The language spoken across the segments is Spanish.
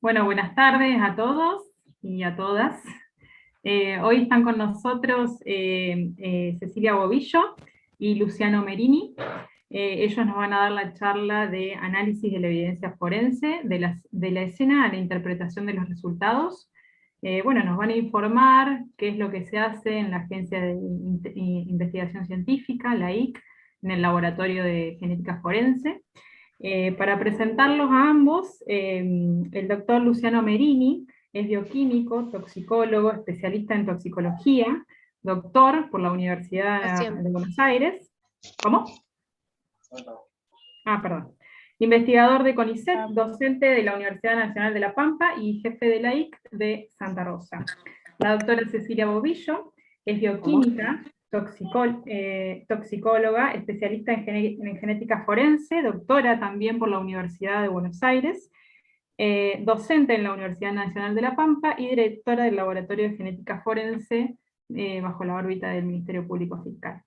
Bueno, buenas tardes a todos y a todas. Hoy están con nosotros Cecilia Bobillo y Luciano Merini. Ellos nos van a dar la charla de análisis de la evidencia forense, de la escena a la interpretación de los resultados. Bueno, nos van a informar qué es lo que se hace en la Agencia de Investigación Científica, la IC, en el Laboratorio de Genética Forense. Para presentarlos a ambos, el doctor Luciano Merini es bioquímico, toxicólogo, especialista en toxicología, doctor por la Universidad de Buenos Aires. ¿Cómo? Perdón. Investigador de CONICET, docente de la Universidad Nacional de La Pampa y jefe de la IC de Santa Rosa. La doctora Cecilia Bobillo es bioquímica, toxicóloga, especialista en genética forense, doctora también por la Universidad de Buenos Aires, docente en la Universidad Nacional de La Pampa y directora del Laboratorio de Genética Forense bajo la órbita del Ministerio Público Fiscal.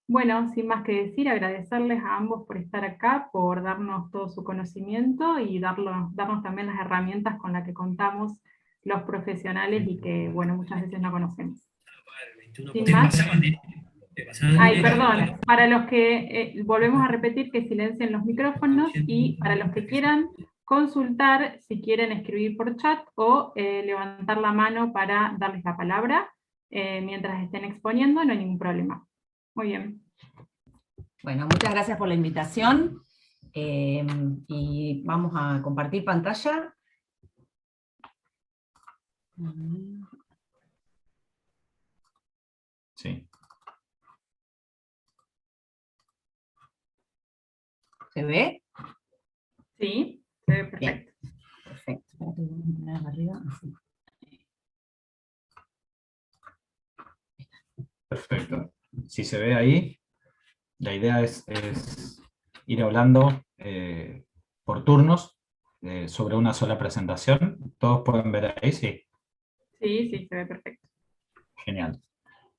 Bueno, sin más que decir, agradecerles a ambos por estar acá, por darnos todo su conocimiento y darnos también las herramientas con las que contamos los profesionales y que, bueno, muchas veces no conocemos. Sin más. Ay, perdón, para los que volvemos a repetir que silencien los micrófonos y para los que quieran consultar, si quieren escribir por chat o levantar la mano para darles la palabra mientras estén exponiendo, no hay ningún problema. Muy bien. Bueno, muchas gracias por la invitación y vamos a compartir pantalla. Sí. ¿Se ve? Sí, se ve perfecto. Bien. Perfecto. Espérate, voy a poner arriba. Así. Perfecto. Si se ve ahí, la idea es ir hablando por turnos sobre una sola presentación. ¿Todos pueden ver ahí? Sí. Sí, se ve perfecto. Genial.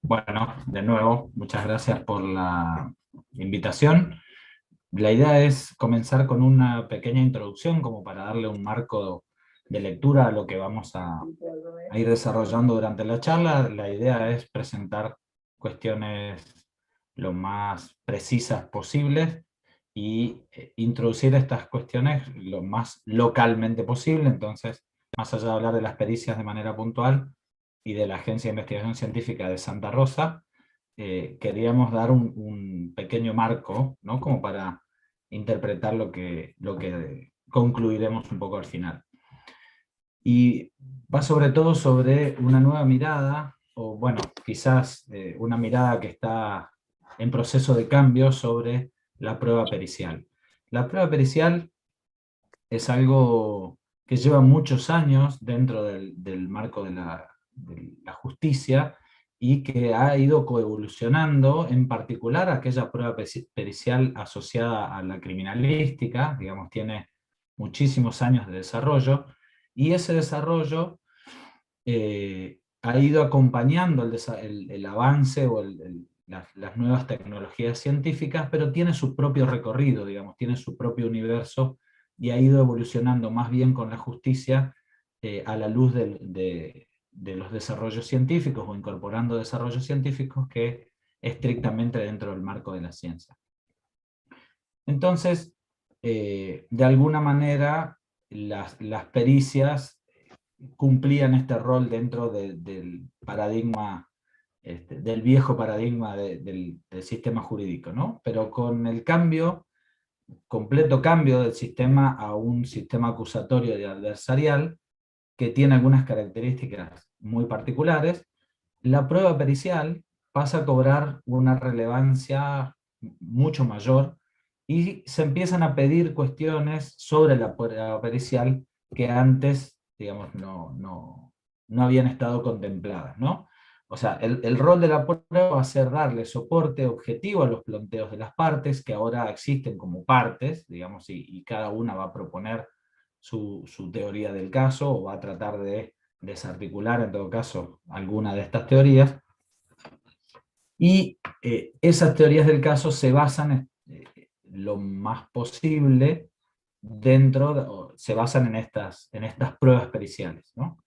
Bueno, de nuevo, muchas gracias por la invitación. La idea es comenzar con una pequeña introducción como para darle un marco de lectura a lo que vamos a ir desarrollando durante la charla. La idea es presentar cuestiones lo más precisas posibles y introducir estas cuestiones lo más localmente posible. Entonces, más allá de hablar de las pericias de manera puntual y de la Agencia de Investigación Científica de Santa Rosa, queríamos dar un pequeño marco, ¿no? Como para interpretar lo que concluiremos un poco al final. Y va sobre todo sobre una nueva mirada, o bueno, quizás una mirada que está en proceso de cambio sobre la prueba pericial. La prueba pericial es algo que lleva muchos años dentro del marco de la justicia, y que ha ido coevolucionando, en particular aquella prueba pericial asociada a la criminalística, digamos, tiene muchísimos años de desarrollo, y ese desarrollo ha ido acompañando el avance o las nuevas tecnologías científicas, pero tiene su propio recorrido, digamos, tiene su propio universo, y ha ido evolucionando más bien con la justicia a la luz de los desarrollos científicos, o incorporando desarrollos científicos que estrictamente dentro del marco de la ciencia. Entonces, de alguna manera, las pericias cumplían este rol dentro del paradigma, del viejo paradigma del sistema jurídico, ¿no? Pero con el completo cambio del sistema a un sistema acusatorio y adversarial, que tiene algunas características muy particulares, la prueba pericial pasa a cobrar una relevancia mucho mayor, y se empiezan a pedir cuestiones sobre la prueba pericial que antes, digamos, no habían estado contempladas, ¿no? O sea, el rol de la prueba va a ser darle soporte objetivo a los planteos de las partes, que ahora existen como partes, digamos, y cada una va a proponer su teoría del caso, o va a tratar de desarticular, en todo caso, alguna de estas teorías. Y esas teorías del caso se basan lo más posible se basan en estas pruebas periciales, ¿no?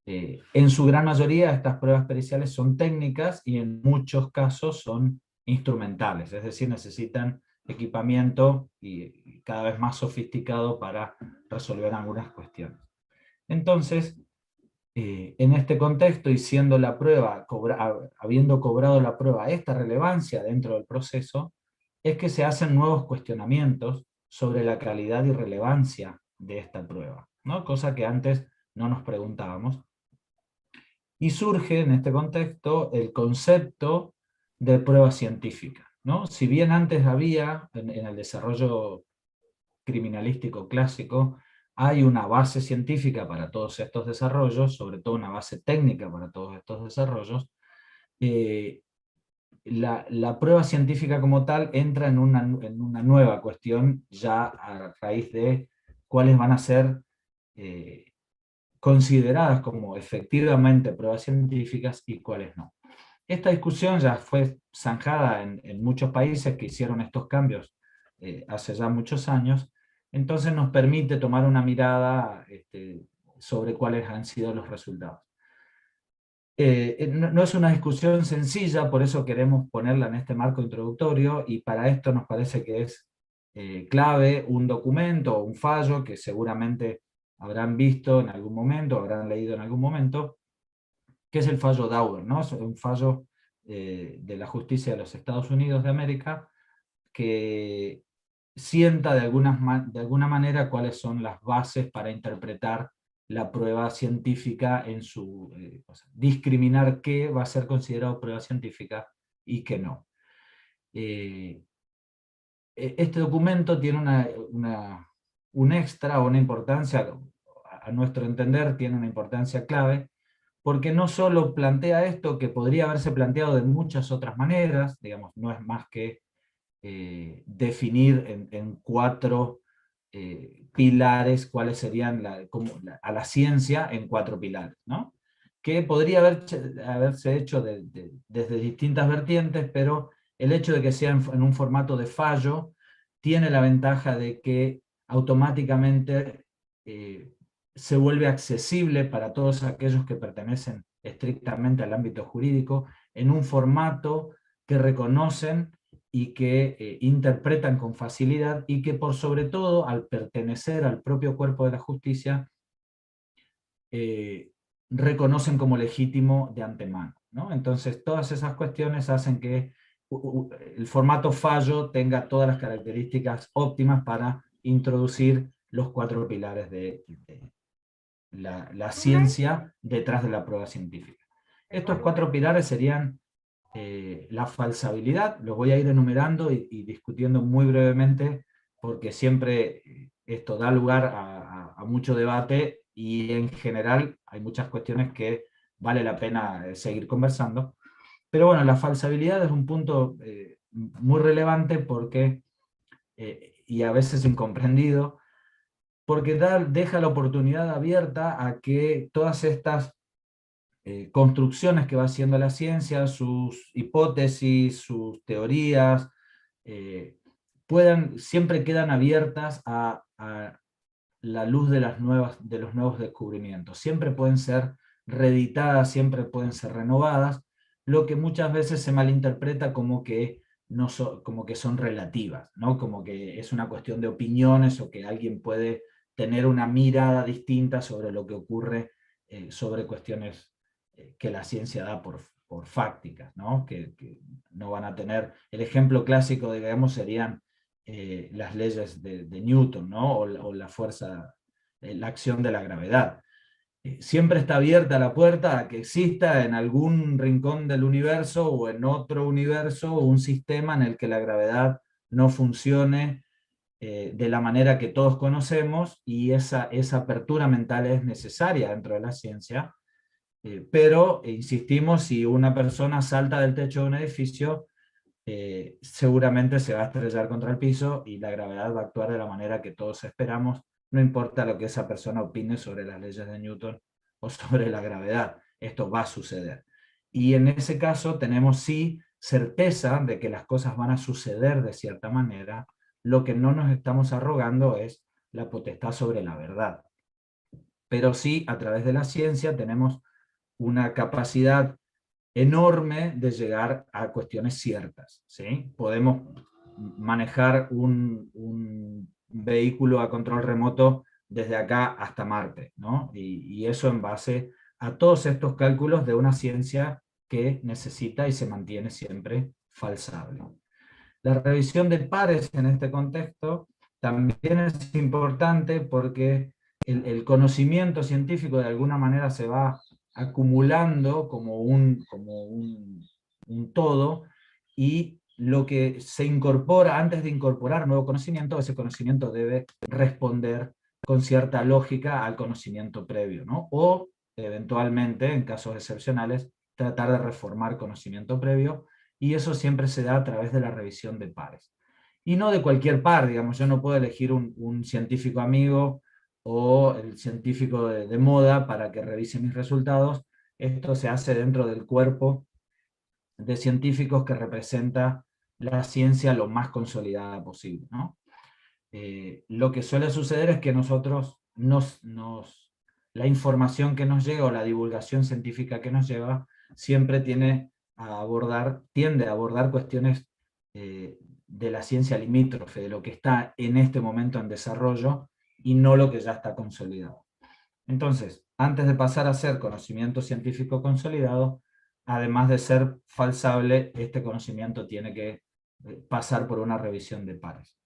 En su gran mayoría estas pruebas periciales son técnicas y en muchos casos son instrumentales, es decir, necesitan equipamiento y cada vez más sofisticado para resolver algunas cuestiones. Entonces, en este contexto, y siendo la prueba, habiendo cobrado la prueba esta relevancia dentro del proceso, es que se hacen nuevos cuestionamientos sobre la calidad y relevancia de esta prueba, ¿no? Cosa que antes no nos preguntábamos. Y surge en este contexto el concepto de prueba científica, ¿no? Si bien antes había, en el desarrollo criminalístico clásico, hay una base científica para todos estos desarrollos, sobre todo una base técnica para todos estos desarrollos, la prueba científica como tal entra en una nueva cuestión, ya a raíz de cuáles van a ser consideradas como efectivamente pruebas científicas y cuáles no. Esta discusión ya fue zanjada en muchos países que hicieron estos cambios hace ya muchos años, entonces nos permite tomar una mirada sobre cuáles han sido los resultados. No es una discusión sencilla, por eso queremos ponerla en este marco introductorio, y para esto nos parece que es clave un documento o un fallo que seguramente habrán visto en algún momento, habrán leído en algún momento, que es el fallo Daubert, ¿no? Es un fallo de la justicia de los Estados Unidos de América, que sienta de alguna manera cuáles son las bases para interpretar la prueba científica en su... discriminar qué va a ser considerado prueba científica y qué no. Este documento tiene un extra o una importancia, a nuestro entender tiene una importancia clave, porque no solo plantea esto, que podría haberse planteado de muchas otras maneras, digamos, no es más que definir en 4 pilares cuáles serían a la ciencia en 4 pilares, ¿no? Que podría haberse hecho desde distintas vertientes, pero el hecho de que sea en un formato de fallo tiene la ventaja de que automáticamente se vuelve accesible para todos aquellos que pertenecen estrictamente al ámbito jurídico, en un formato que reconocen y que interpretan con facilidad, y que por sobre todo, al pertenecer al propio cuerpo de la justicia, reconocen como legítimo de antemano, ¿no? Entonces todas esas cuestiones hacen que el formato fallo tenga todas las características óptimas para introducir los 4 pilares de la ciencia detrás de la prueba científica. Estos 4 pilares serían la falsabilidad, los voy a ir enumerando y discutiendo muy brevemente, porque siempre esto da lugar a mucho debate, y en general hay muchas cuestiones que vale la pena seguir conversando. Pero bueno, la falsabilidad es un punto muy relevante porque, y a veces incomprendido, porque deja la oportunidad abierta a que todas estas construcciones que va haciendo la ciencia, sus hipótesis, sus teorías, siempre quedan abiertas a la luz de los nuevos descubrimientos. Siempre pueden ser reeditadas, siempre pueden ser renovadas, lo que muchas veces se malinterpreta como que, como que son relativas, ¿no? Como que es una cuestión de opiniones, o que alguien puede tener una mirada distinta sobre lo que ocurre, sobre cuestiones que la ciencia da por fácticas, ¿no? Que no van a tener... El ejemplo clásico, digamos, serían las leyes de Newton, ¿no? O la fuerza, la acción de la gravedad. Siempre está abierta la puerta a que exista en algún rincón del universo o en otro universo un sistema en el que la gravedad no funcione de la manera que todos conocemos, y esa apertura mental es necesaria dentro de la ciencia. Pero, insistimos, si una persona salta del techo de un edificio, seguramente se va a estrellar contra el piso y la gravedad va a actuar de la manera que todos esperamos, no importa lo que esa persona opine sobre las leyes de Newton o sobre la gravedad, esto va a suceder. Y en ese caso tenemos sí certeza de que las cosas van a suceder de cierta manera. Lo que no nos estamos arrogando es la potestad sobre la verdad. Pero sí, a través de la ciencia tenemos una capacidad enorme de llegar a cuestiones ciertas, ¿sí? Podemos manejar un vehículo a control remoto desde acá hasta Marte, ¿no? Y eso en base a todos estos cálculos de una ciencia que necesita y se mantiene siempre falsable. La revisión de pares en este contexto también es importante porque el conocimiento científico de alguna manera se va acumulando como un todo, y lo que se incorpora, antes de incorporar nuevo conocimiento, ese conocimiento debe responder con cierta lógica al conocimiento previo, ¿no? O eventualmente, en casos excepcionales, tratar de reformar conocimiento previo, y eso siempre se da a través de la revisión de pares. Y no de cualquier par, digamos, yo no puedo elegir un científico amigo o el científico de moda para que revise mis resultados. Esto se hace dentro del cuerpo de científicos que representa la ciencia lo más consolidada posible, ¿no? Lo que suele suceder es que nosotros la información que nos llega o la divulgación científica que nos lleva siempre tiende a abordar cuestiones de la ciencia limítrofe, de lo que está en este momento en desarrollo y no lo que ya está consolidado. Entonces, antes de pasar a ser conocimiento científico consolidado, además de ser falsable, este conocimiento tiene que pasar por una revisión de pares.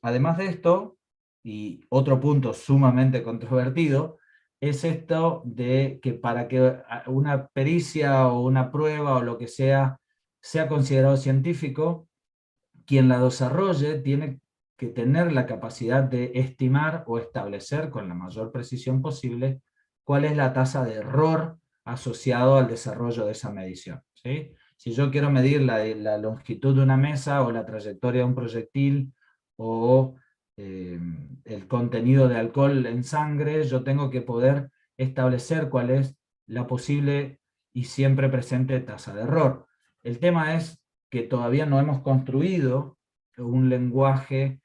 Además de esto, y otro punto sumamente controvertido, es esto de que para que una pericia o una prueba o lo que sea considerado científico, quien la desarrolle tiene que tener la capacidad de estimar o establecer con la mayor precisión posible cuál es la tasa de error asociado al desarrollo de esa medición, ¿sí? Si yo quiero medir la longitud de una mesa o la trayectoria de un proyectil o el contenido de alcohol en sangre, yo tengo que poder establecer cuál es la posible y siempre presente tasa de error. El tema es que todavía no hemos construido un lenguaje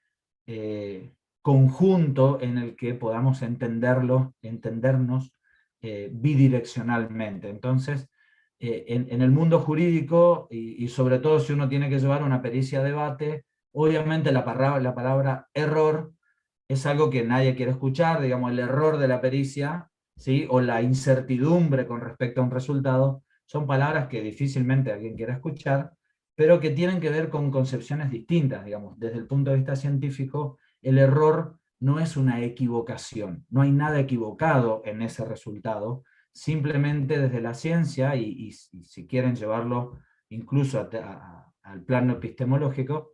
conjunto en el que podamos entendernos bidireccionalmente. Entonces, en el mundo jurídico, y sobre todo si uno tiene que llevar una pericia a debate, obviamente la palabra error es algo que nadie quiere escuchar, digamos, el error de la pericia, ¿sí? O la incertidumbre con respecto a un resultado, son palabras que difícilmente alguien quiera escuchar, pero que tienen que ver con concepciones distintas, digamos. Desde el punto de vista científico, el error no es una equivocación, no hay nada equivocado en ese resultado, simplemente desde la ciencia, y si quieren llevarlo incluso al plano epistemológico,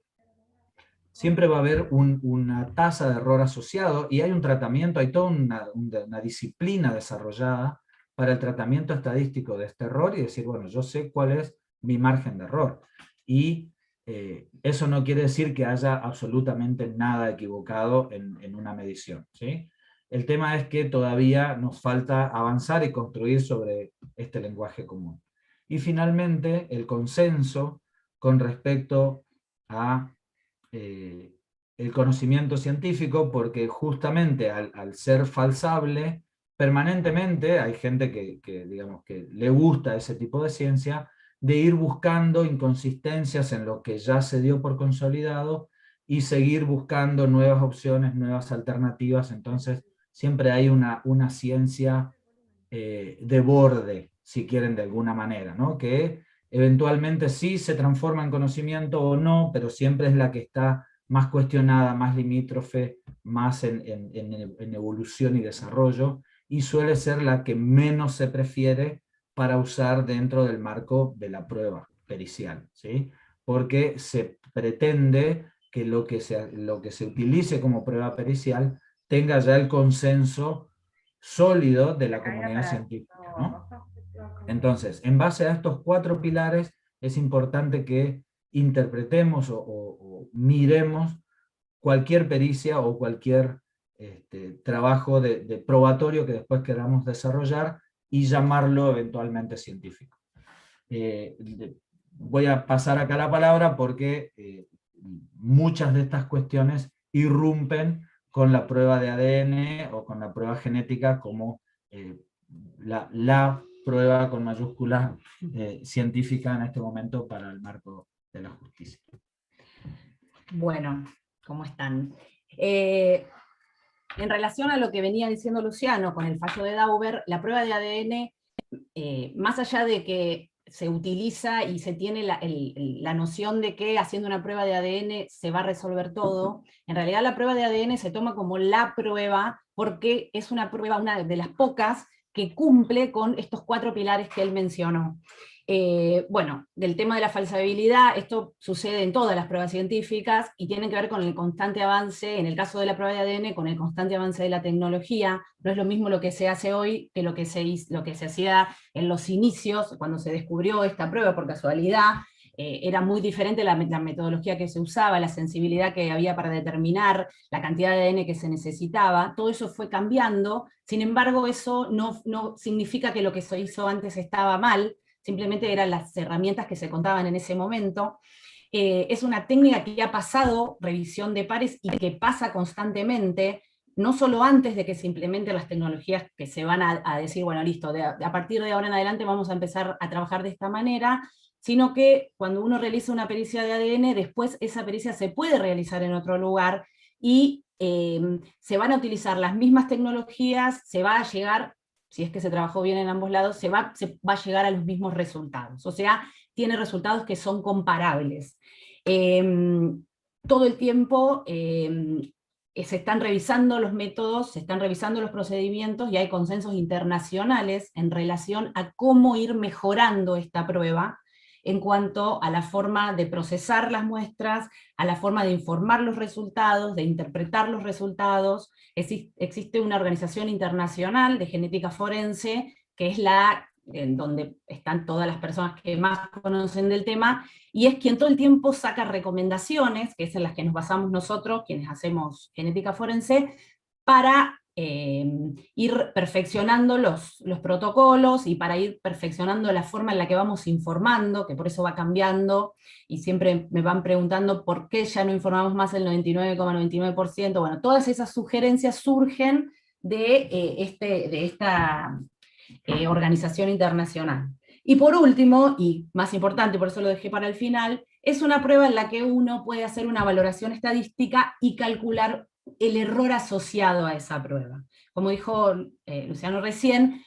siempre va a haber una tasa de error asociado, y hay un tratamiento, hay toda una disciplina desarrollada para el tratamiento estadístico de este error, y decir, bueno, yo sé cuál es mi margen de error. Y eso no quiere decir que haya absolutamente nada equivocado en una medición, ¿sí? El tema es que todavía nos falta avanzar y construir sobre este lenguaje común. Y finalmente, el consenso con respecto a el conocimiento científico, porque justamente al ser falsable, permanentemente hay gente digamos, que le gusta ese tipo de ciencia, de ir buscando inconsistencias en lo que ya se dio por consolidado y seguir buscando nuevas opciones, nuevas alternativas. Entonces siempre hay una ciencia de borde, si quieren, de alguna manera, ¿no? Que eventualmente sí se transforma en conocimiento o no, pero siempre es la que está más cuestionada, más limítrofe, más en evolución y desarrollo, y suele ser la que menos se prefiere para usar dentro del marco de la prueba pericial, ¿sí? Porque se pretende que lo que se utilice como prueba pericial tenga ya el consenso sólido de la comunidad científica, ¿no? Entonces, en base a estos 4 pilares, es importante que interpretemos o miremos cualquier pericia o cualquier trabajo de probatorio que después queramos desarrollar y llamarlo eventualmente científico. Voy a pasar acá la palabra porque muchas de estas cuestiones irrumpen con la prueba de ADN o con la prueba genética como la prueba con mayúsculas científica en este momento para el marco de la justicia. Bueno, ¿cómo están? En relación a lo que venía diciendo Luciano con el fallo de Dauber, la prueba de ADN, más allá de que se utiliza y se tiene la noción de que haciendo una prueba de ADN se va a resolver todo, en realidad la prueba de ADN se toma como la prueba porque es una prueba, una de las pocas, que cumple con estos 4 pilares que él mencionó. Bueno, del tema de la falsabilidad, esto sucede en todas las pruebas científicas y tiene que ver con el constante avance, en el caso de la prueba de ADN, con el constante avance de la tecnología. No es lo mismo lo que se hace hoy que lo que se hacía en los inicios, cuando se descubrió esta prueba por casualidad. Era muy diferente la metodología que se usaba, la sensibilidad que había para determinar la cantidad de ADN que se necesitaba, todo eso fue cambiando. Sin embargo, eso no significa que lo que se hizo antes estaba mal, simplemente eran las herramientas que se contaban en ese momento. Es una técnica que ha pasado revisión de pares y que pasa constantemente, no solo antes de que se implementen las tecnologías que se van a decir, bueno, listo, a partir de ahora en adelante vamos a empezar a trabajar de esta manera, sino que cuando uno realiza una pericia de ADN, después esa pericia se puede realizar en otro lugar, y se van a utilizar las mismas tecnologías, se va a llegar, si es que se trabajó bien en ambos lados, se va a llegar a los mismos resultados. O sea, tiene resultados que son comparables. Todo el tiempo se están revisando los métodos, se están revisando los procedimientos, y hay consensos internacionales en relación a cómo ir mejorando esta prueba, en cuanto a la forma de procesar las muestras, a la forma de informar los resultados, de interpretar los resultados. Existe una organización internacional de genética forense, que es en donde están todas las personas que más conocen del tema, y es quien todo el tiempo saca recomendaciones, que es en las que nos basamos nosotros, quienes hacemos genética forense, para ir perfeccionando los protocolos, y para ir perfeccionando la forma en la que vamos informando, que por eso va cambiando, y siempre me van preguntando por qué ya no informamos más el 99,99%, bueno, todas esas sugerencias surgen de esta organización internacional. Y por último, y más importante, por eso lo dejé para el final, es una prueba en la que uno puede hacer una valoración estadística y calcular el error asociado a esa prueba. Como dijo Luciano recién,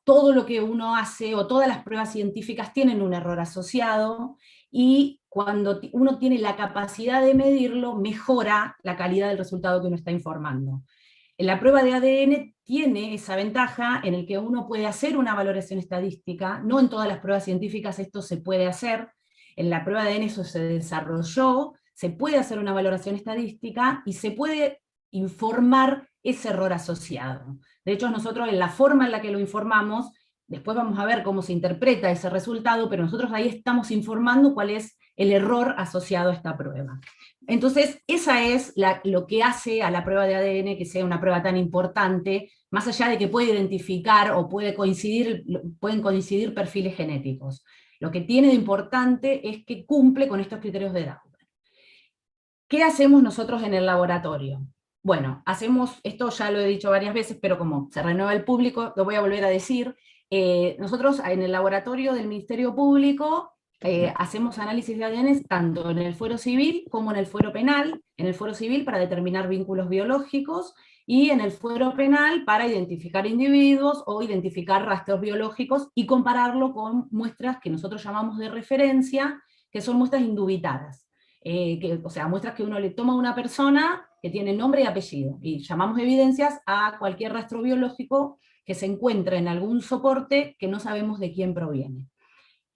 todo lo que uno hace, o todas las pruebas científicas tienen un error asociado, y cuando uno tiene la capacidad de medirlo, mejora la calidad del resultado que uno está informando. La prueba de ADN tiene esa ventaja en el que uno puede hacer una valoración estadística. No en todas las pruebas científicas esto se puede hacer. En la prueba de ADN eso se desarrolló, se puede hacer una valoración estadística y se puede informar ese error asociado. De hecho, nosotros en la forma en la que lo informamos, después vamos a ver cómo se interpreta ese resultado, pero nosotros ahí estamos informando cuál es el error asociado a esta prueba. Entonces, esa es lo que hace a la prueba de ADN que sea una prueba tan importante, más allá de que puede identificar o pueden coincidir perfiles genéticos. Lo que tiene de importante es que cumple con estos criterios de Dauber. ¿Qué hacemos nosotros en el laboratorio? Bueno, esto ya lo he dicho varias veces, pero como se renueva el público, lo voy a volver a decir. Nosotros en el laboratorio del Ministerio Público hacemos análisis de ADN tanto en el fuero civil como en el fuero penal. En el fuero civil para determinar vínculos biológicos, y en el fuero penal para identificar individuos o identificar rastros biológicos y compararlo con muestras que nosotros llamamos de referencia, que son muestras indubitadas. O sea, muestras que uno le toma a una persona que tiene nombre y apellido, y llamamos evidencias a cualquier rastro biológico que se encuentre en algún soporte que no sabemos de quién proviene.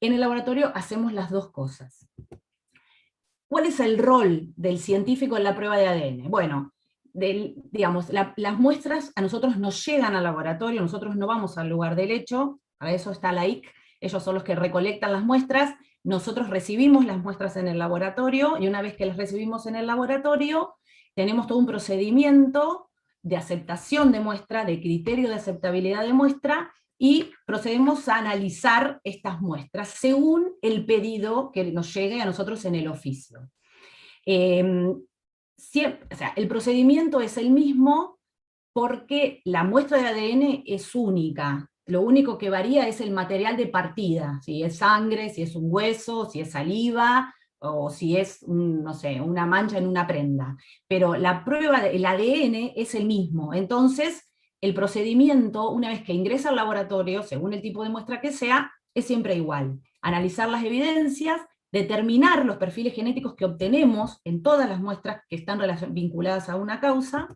En el laboratorio hacemos las dos cosas. ¿Cuál es el rol del científico en la prueba de ADN? Bueno, las muestras a nosotros nos llegan al laboratorio, nosotros no vamos al lugar del hecho, para eso está la IC, ellos son los que recolectan las muestras, nosotros recibimos las muestras en el laboratorio, y una vez que las recibimos en el laboratorio, tenemos todo un procedimiento de aceptación de muestra, de criterio de aceptabilidad de muestra, y procedemos a analizar estas muestras según el pedido que nos llegue a nosotros en el oficio. O sea, el procedimiento es el mismo porque la muestra de ADN es única. Lo único que varía es el material de partida, si es sangre, si es un hueso, si es saliva, o si es, no sé, una mancha en una prenda. Pero la prueba, el ADN es el mismo. Entonces, el procedimiento, una vez que ingresa al laboratorio, según el tipo de muestra que sea, es siempre igual. Analizar las evidencias, determinar los perfiles genéticos que obtenemos en todas las muestras que están vinculadas a una causa,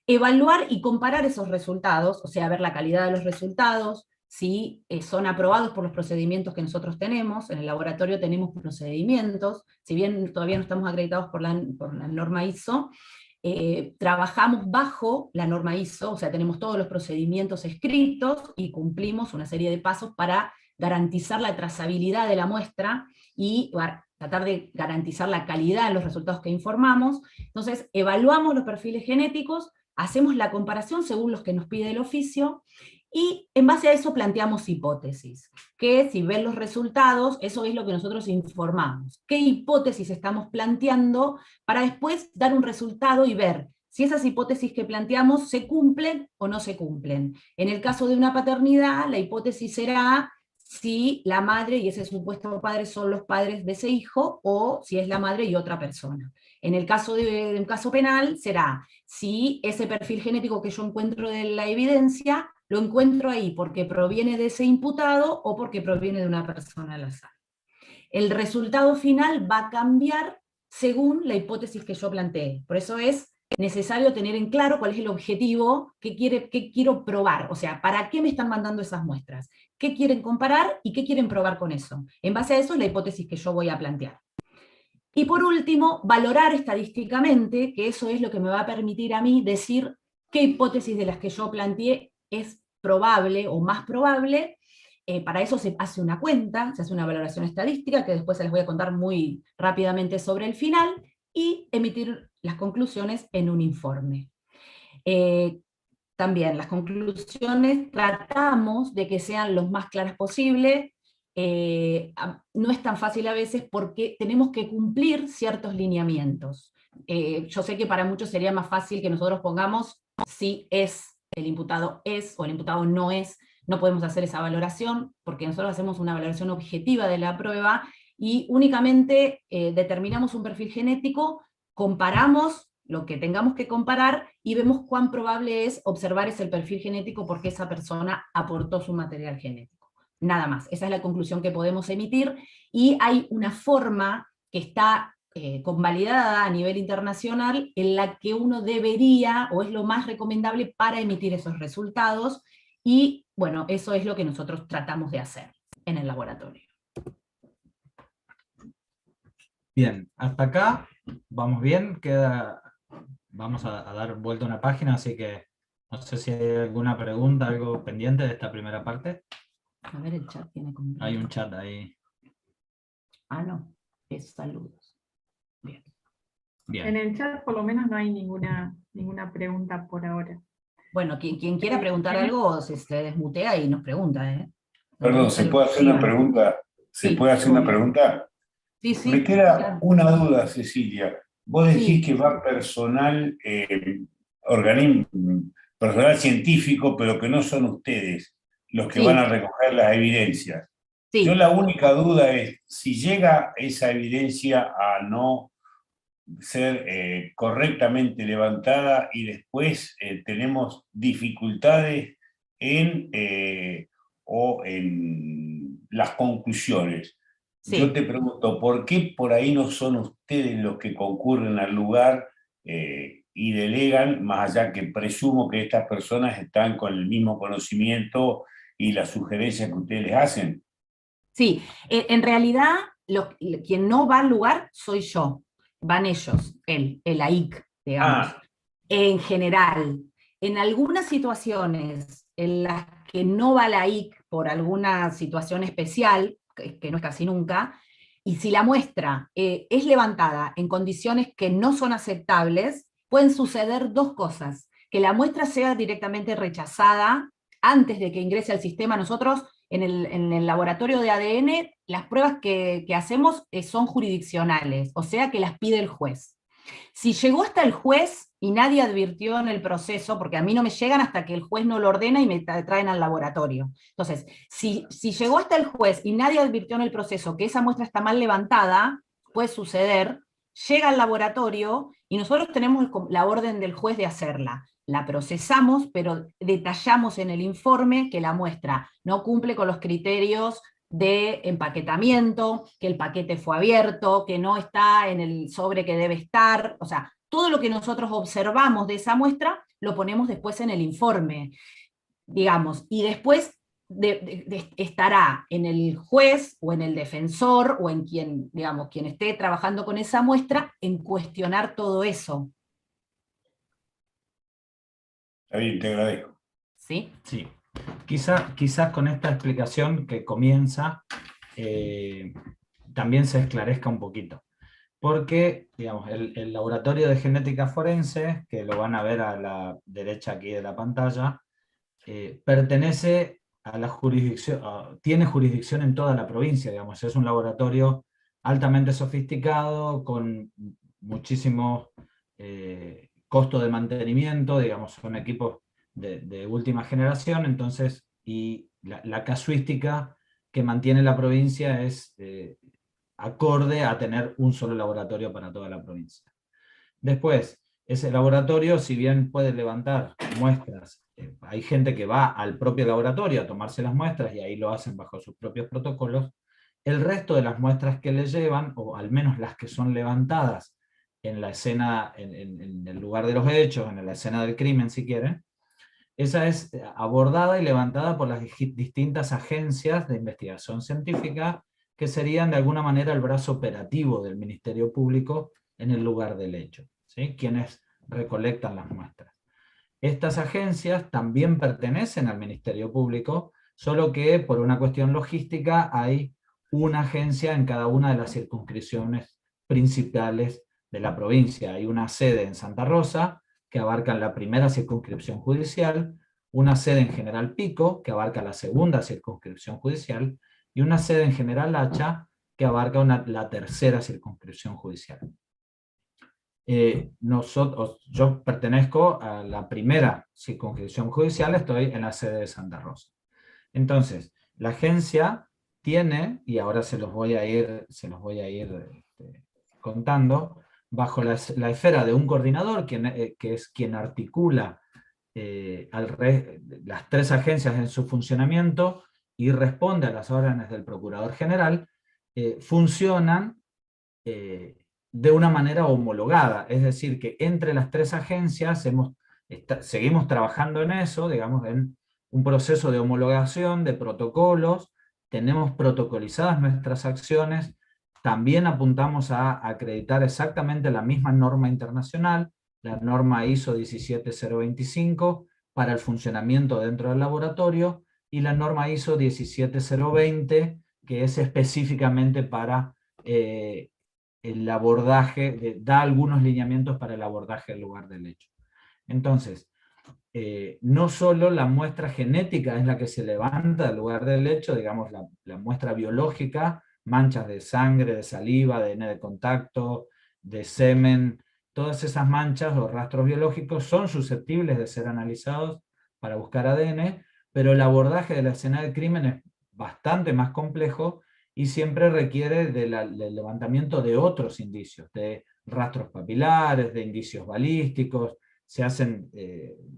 evaluar y comparar esos resultados, o sea, ver la calidad de los resultados, si son aprobados por los procedimientos que nosotros tenemos. En el laboratorio tenemos procedimientos, si bien todavía no estamos acreditados por la norma ISO, trabajamos bajo la norma ISO, o sea, tenemos todos los procedimientos escritos y cumplimos una serie de pasos para garantizar la trazabilidad de la muestra y tratar de garantizar la calidad de los resultados que informamos. Entonces, evaluamos los perfiles genéticos, hacemos la comparación según los que nos pide el oficio, y en base a eso planteamos hipótesis, que si ven los resultados, eso es lo que nosotros informamos. ¿Qué hipótesis estamos planteando para después dar un resultado y ver si esas hipótesis que planteamos se cumplen o no se cumplen? En el caso de una paternidad, la hipótesis será si la madre y ese supuesto padre son los padres de ese hijo, o si es la madre y otra persona. En el caso de un caso penal, será si ese perfil genético que yo encuentro de la evidencia, lo encuentro ahí porque proviene de ese imputado o porque proviene de una persona al azar. El resultado final va a cambiar según la hipótesis que yo planteé. Por eso es necesario tener en claro cuál es el objetivo, qué quiero probar, o sea, ¿para qué me están mandando esas muestras? ¿Qué quieren comparar y qué quieren probar con eso? En base a eso es la hipótesis que yo voy a plantear. Y por último, valorar estadísticamente, que eso es lo que me va a permitir a mí decir qué hipótesis de las que yo planteé es probable o más probable. Para eso se hace una cuenta, se hace una valoración estadística, que después se les voy a contar muy rápidamente sobre el final, y emitir las conclusiones en un informe. También las conclusiones tratamos de que sean lo más claras posible. No es tan fácil a veces porque tenemos que cumplir ciertos lineamientos. Yo sé que para muchos sería más fácil que nosotros pongamos si es, el imputado es o el imputado no es. No podemos hacer esa valoración porque nosotros hacemos una valoración objetiva de la prueba y únicamente determinamos un perfil genético, comparamos lo que tengamos que comparar y vemos cuán probable es observar ese perfil genético porque esa persona aportó su material genético. Nada más, esa es la conclusión que podemos emitir, y hay una forma que está convalidada a nivel internacional en la que uno debería, o es lo más recomendable para emitir esos resultados, y bueno, eso es lo que nosotros tratamos de hacer en el laboratorio. Bien, hasta acá vamos bien, vamos a dar vuelta a una página, así que no sé si hay alguna pregunta, algo pendiente de esta primera parte. A ver, el chat tiene completo. Hay un chat ahí. Ah, no, es saludos. Bien. Bien. En el chat por lo menos no hay ninguna pregunta por ahora. Bueno, quien quiera preguntar algo, se desmutea y nos pregunta, ¿eh? Perdón, ¿se puede hacer una pregunta? ¿Se puede hacer una pregunta? Sí, sí. Me queda claro. una duda, Cecilia. Vos decís Sí. que va personal, personal científico, pero que no son ustedes los que Sí. van a recoger las evidencias. Sí. Yo la única duda es, si llega esa evidencia a no ser correctamente levantada y después tenemos dificultades en las conclusiones. Sí. Yo te pregunto, ¿por qué por ahí no son ustedes los que concurren al lugar y delegan, más allá que presumo que estas personas están con el mismo conocimiento y las sugerencias que ustedes les hacen? Sí, en realidad quien no va al lugar soy yo, van ellos, el AIC, digamos. En general, en algunas situaciones en las que no va la AIC por alguna situación especial, que no es casi nunca, y si la muestra es levantada en condiciones que no son aceptables, pueden suceder dos cosas: que la muestra sea directamente rechazada antes de que ingrese al sistema. Nosotros en el laboratorio de ADN las pruebas que hacemos son jurisdiccionales, o sea que las pide el juez. Si llegó hasta el juez y nadie advirtió en el proceso, porque a mí no me llegan hasta que el juez no lo ordena y me traen al laboratorio. Entonces, si llegó hasta el juez y nadie advirtió en el proceso que esa muestra está mal levantada, puede suceder, llega al laboratorio y nosotros tenemos la orden del juez de hacerla. La procesamos, pero detallamos en el informe que la muestra no cumple con los criterios de empaquetamiento, que el paquete fue abierto, que no está en el sobre que debe estar, o sea, todo lo que nosotros observamos de esa muestra lo ponemos después en el informe, digamos, y después estará en el juez o en el defensor o en quien, digamos, quien esté trabajando con esa muestra en cuestionar todo eso. Está bien, te agradezco. ¿Sí? Sí. Quizás con esta explicación que comienza, también se esclarezca un poquito. Porque, digamos, el laboratorio de genética forense, que lo van a ver a la derecha aquí de la pantalla, pertenece a la jurisdicción, tiene jurisdicción en toda la provincia, digamos, es un laboratorio altamente sofisticado, con muchísimo costo de mantenimiento, digamos, son equipos de última generación, entonces, y la casuística que mantiene la provincia es acorde a tener un solo laboratorio para toda la provincia. Después, ese laboratorio, si bien puede levantar muestras, hay gente que va al propio laboratorio a tomarse las muestras y ahí lo hacen bajo sus propios protocolos, el resto de las muestras que le llevan, o al menos las que son levantadas en la escena, en el lugar de los hechos, en la escena del crimen si quieren, esa es abordada y levantada por las distintas agencias de investigación científica que serían de alguna manera el brazo operativo del Ministerio Público en el lugar del hecho, ¿sí? Quienes recolectan las muestras. Estas agencias también pertenecen al Ministerio Público, solo que por una cuestión logística hay una agencia en cada una de las circunscripciones principales de la provincia. Hay una sede en Santa Rosa, que abarca la primera circunscripción judicial, una sede en General Pico, que abarca la segunda circunscripción judicial, y una sede en General Hacha, que abarca la tercera circunscripción judicial. Yo pertenezco a la primera circunscripción judicial, estoy en la sede de Santa Rosa. Entonces, la agencia tiene, y ahora se los voy a ir contando, bajo la esfera de un coordinador, que es quien articula las tres agencias en su funcionamiento y responde a las órdenes del Procurador General, funcionan de una manera homologada, es decir, que entre las tres agencias seguimos trabajando en eso, digamos, en un proceso de homologación de protocolos, tenemos protocolizadas nuestras acciones, también apuntamos a acreditar exactamente la misma norma internacional, la norma ISO 17025, para el funcionamiento dentro del laboratorio, y la norma ISO 17020, que es específicamente para el abordaje, da algunos lineamientos para el abordaje del lugar del hecho. Entonces, no solo la muestra genética es la que se levanta del lugar del hecho, digamos la muestra biológica, manchas de sangre, de saliva, de ADN de contacto, de semen, todas esas manchas o rastros biológicos son susceptibles de ser analizados para buscar ADN, pero el abordaje de la escena del crimen es bastante más complejo y siempre requiere del levantamiento de otros indicios, de rastros papilares, de indicios balísticos, se hacen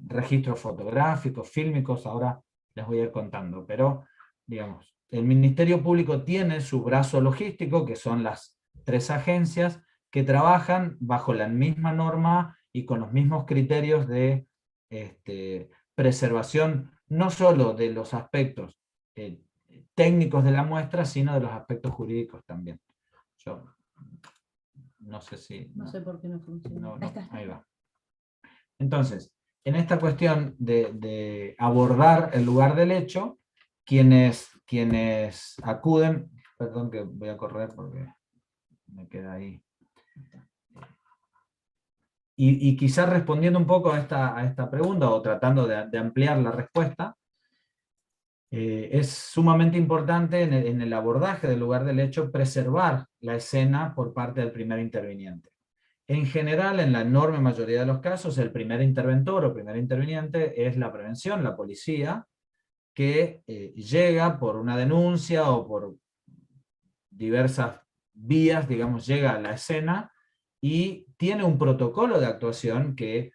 registros fotográficos, fílmicos, ahora les voy a ir contando, pero digamos, el Ministerio Público tiene su brazo logístico, que son las tres agencias, que trabajan bajo la misma norma y con los mismos criterios de preservación, no solo de los aspectos técnicos de la muestra, sino de los aspectos jurídicos también. Yo no sé si... No sé por qué no funciona. Ahí va. Entonces, en esta cuestión de abordar el lugar del hecho, quienes acuden, perdón que voy a correr porque me queda ahí, y quizás respondiendo un poco a esta pregunta, o tratando de ampliar la respuesta, Es sumamente importante en el abordaje del lugar del hecho preservar la escena por parte del primer interviniente. En general, en la enorme mayoría de los casos, el primer interventor o primer interviniente es la prevención, la policía, que llega por una denuncia o por diversas vías, digamos, llega a la escena y tiene un protocolo de actuación que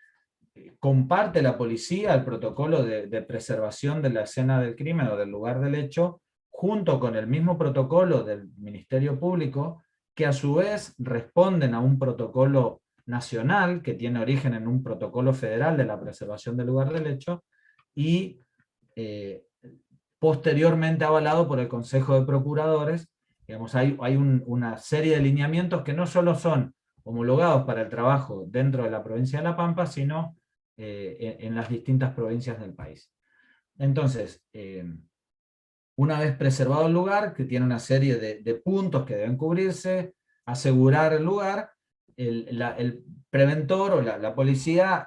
comparte la policía el protocolo de preservación de la escena del crimen o del lugar del hecho, junto con el mismo protocolo del Ministerio Público, que a su vez responden a un protocolo nacional que tiene origen en un protocolo federal de la preservación del lugar del hecho, y posteriormente avalado por el Consejo de Procuradores. Digamos, hay una serie de lineamientos que no solo son homologados para el trabajo dentro de la provincia de La Pampa, sino en las distintas provincias del país. Entonces, una vez preservado el lugar, que tiene una serie de puntos que deben cubrirse, asegurar el lugar, el preventor o la policía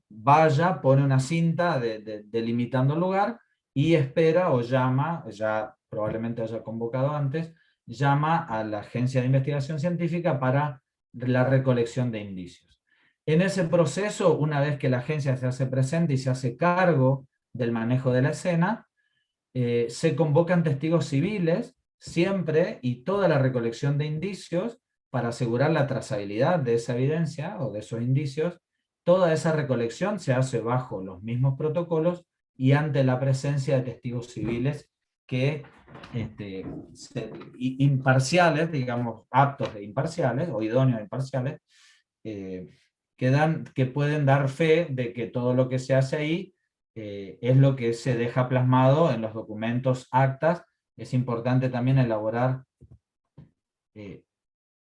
vaya, pone una cinta delimitando el lugar y espera o llama, ya probablemente haya convocado antes, llama a la Agencia de Investigación Científica para la recolección de indicios. En ese proceso, una vez que la agencia se hace presente y se hace cargo del manejo de la escena, se convocan testigos civiles siempre y toda la recolección de indicios para asegurar la trazabilidad de esa evidencia o de esos indicios. Toda esa recolección se hace bajo los mismos protocolos y ante la presencia de testigos civiles que imparciales, digamos, aptos de imparciales o idóneos de imparciales, que pueden dar fe de que todo lo que se hace ahí es lo que se deja plasmado en los documentos, actas. Es importante también elaborar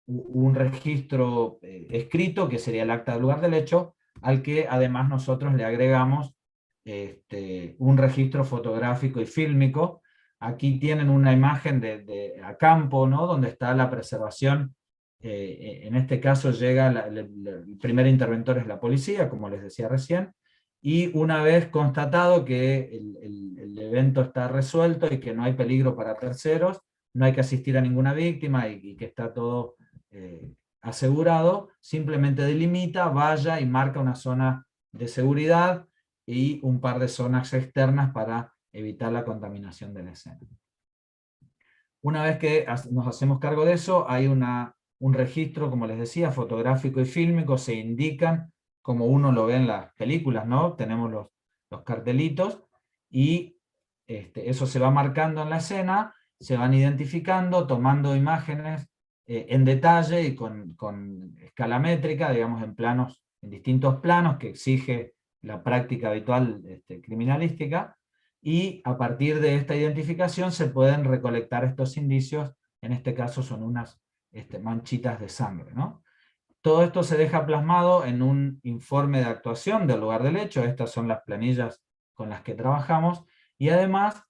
un registro escrito, que sería el acta del lugar del hecho, al que además nosotros le agregamos un registro fotográfico y fílmico. Aquí tienen una imagen a campo, ¿no?, donde está la preservación. En este caso llega, el primer interventor es la policía, como les decía recién, y una vez constatado que el evento está resuelto y que no hay peligro para terceros, no hay que asistir a ninguna víctima y que está todo asegurado, simplemente delimita, vaya y marca una zona de seguridad y un par de zonas externas para evitar la contaminación de la escena. Una vez que nos hacemos cargo de eso, hay un registro, como les decía, fotográfico y fílmico, se indican como uno lo ve en las películas, ¿no? Tenemos los cartelitos, y eso se va marcando en la escena, se van identificando, tomando imágenes en detalle y con escala métrica, digamos en distintos planos que exige la práctica habitual criminalística, y a partir de esta identificación se pueden recolectar estos indicios. En este caso son unas manchitas de sangre, ¿no? Todo esto se deja plasmado en un informe de actuación del lugar del hecho. Estas son las planillas con las que trabajamos, y además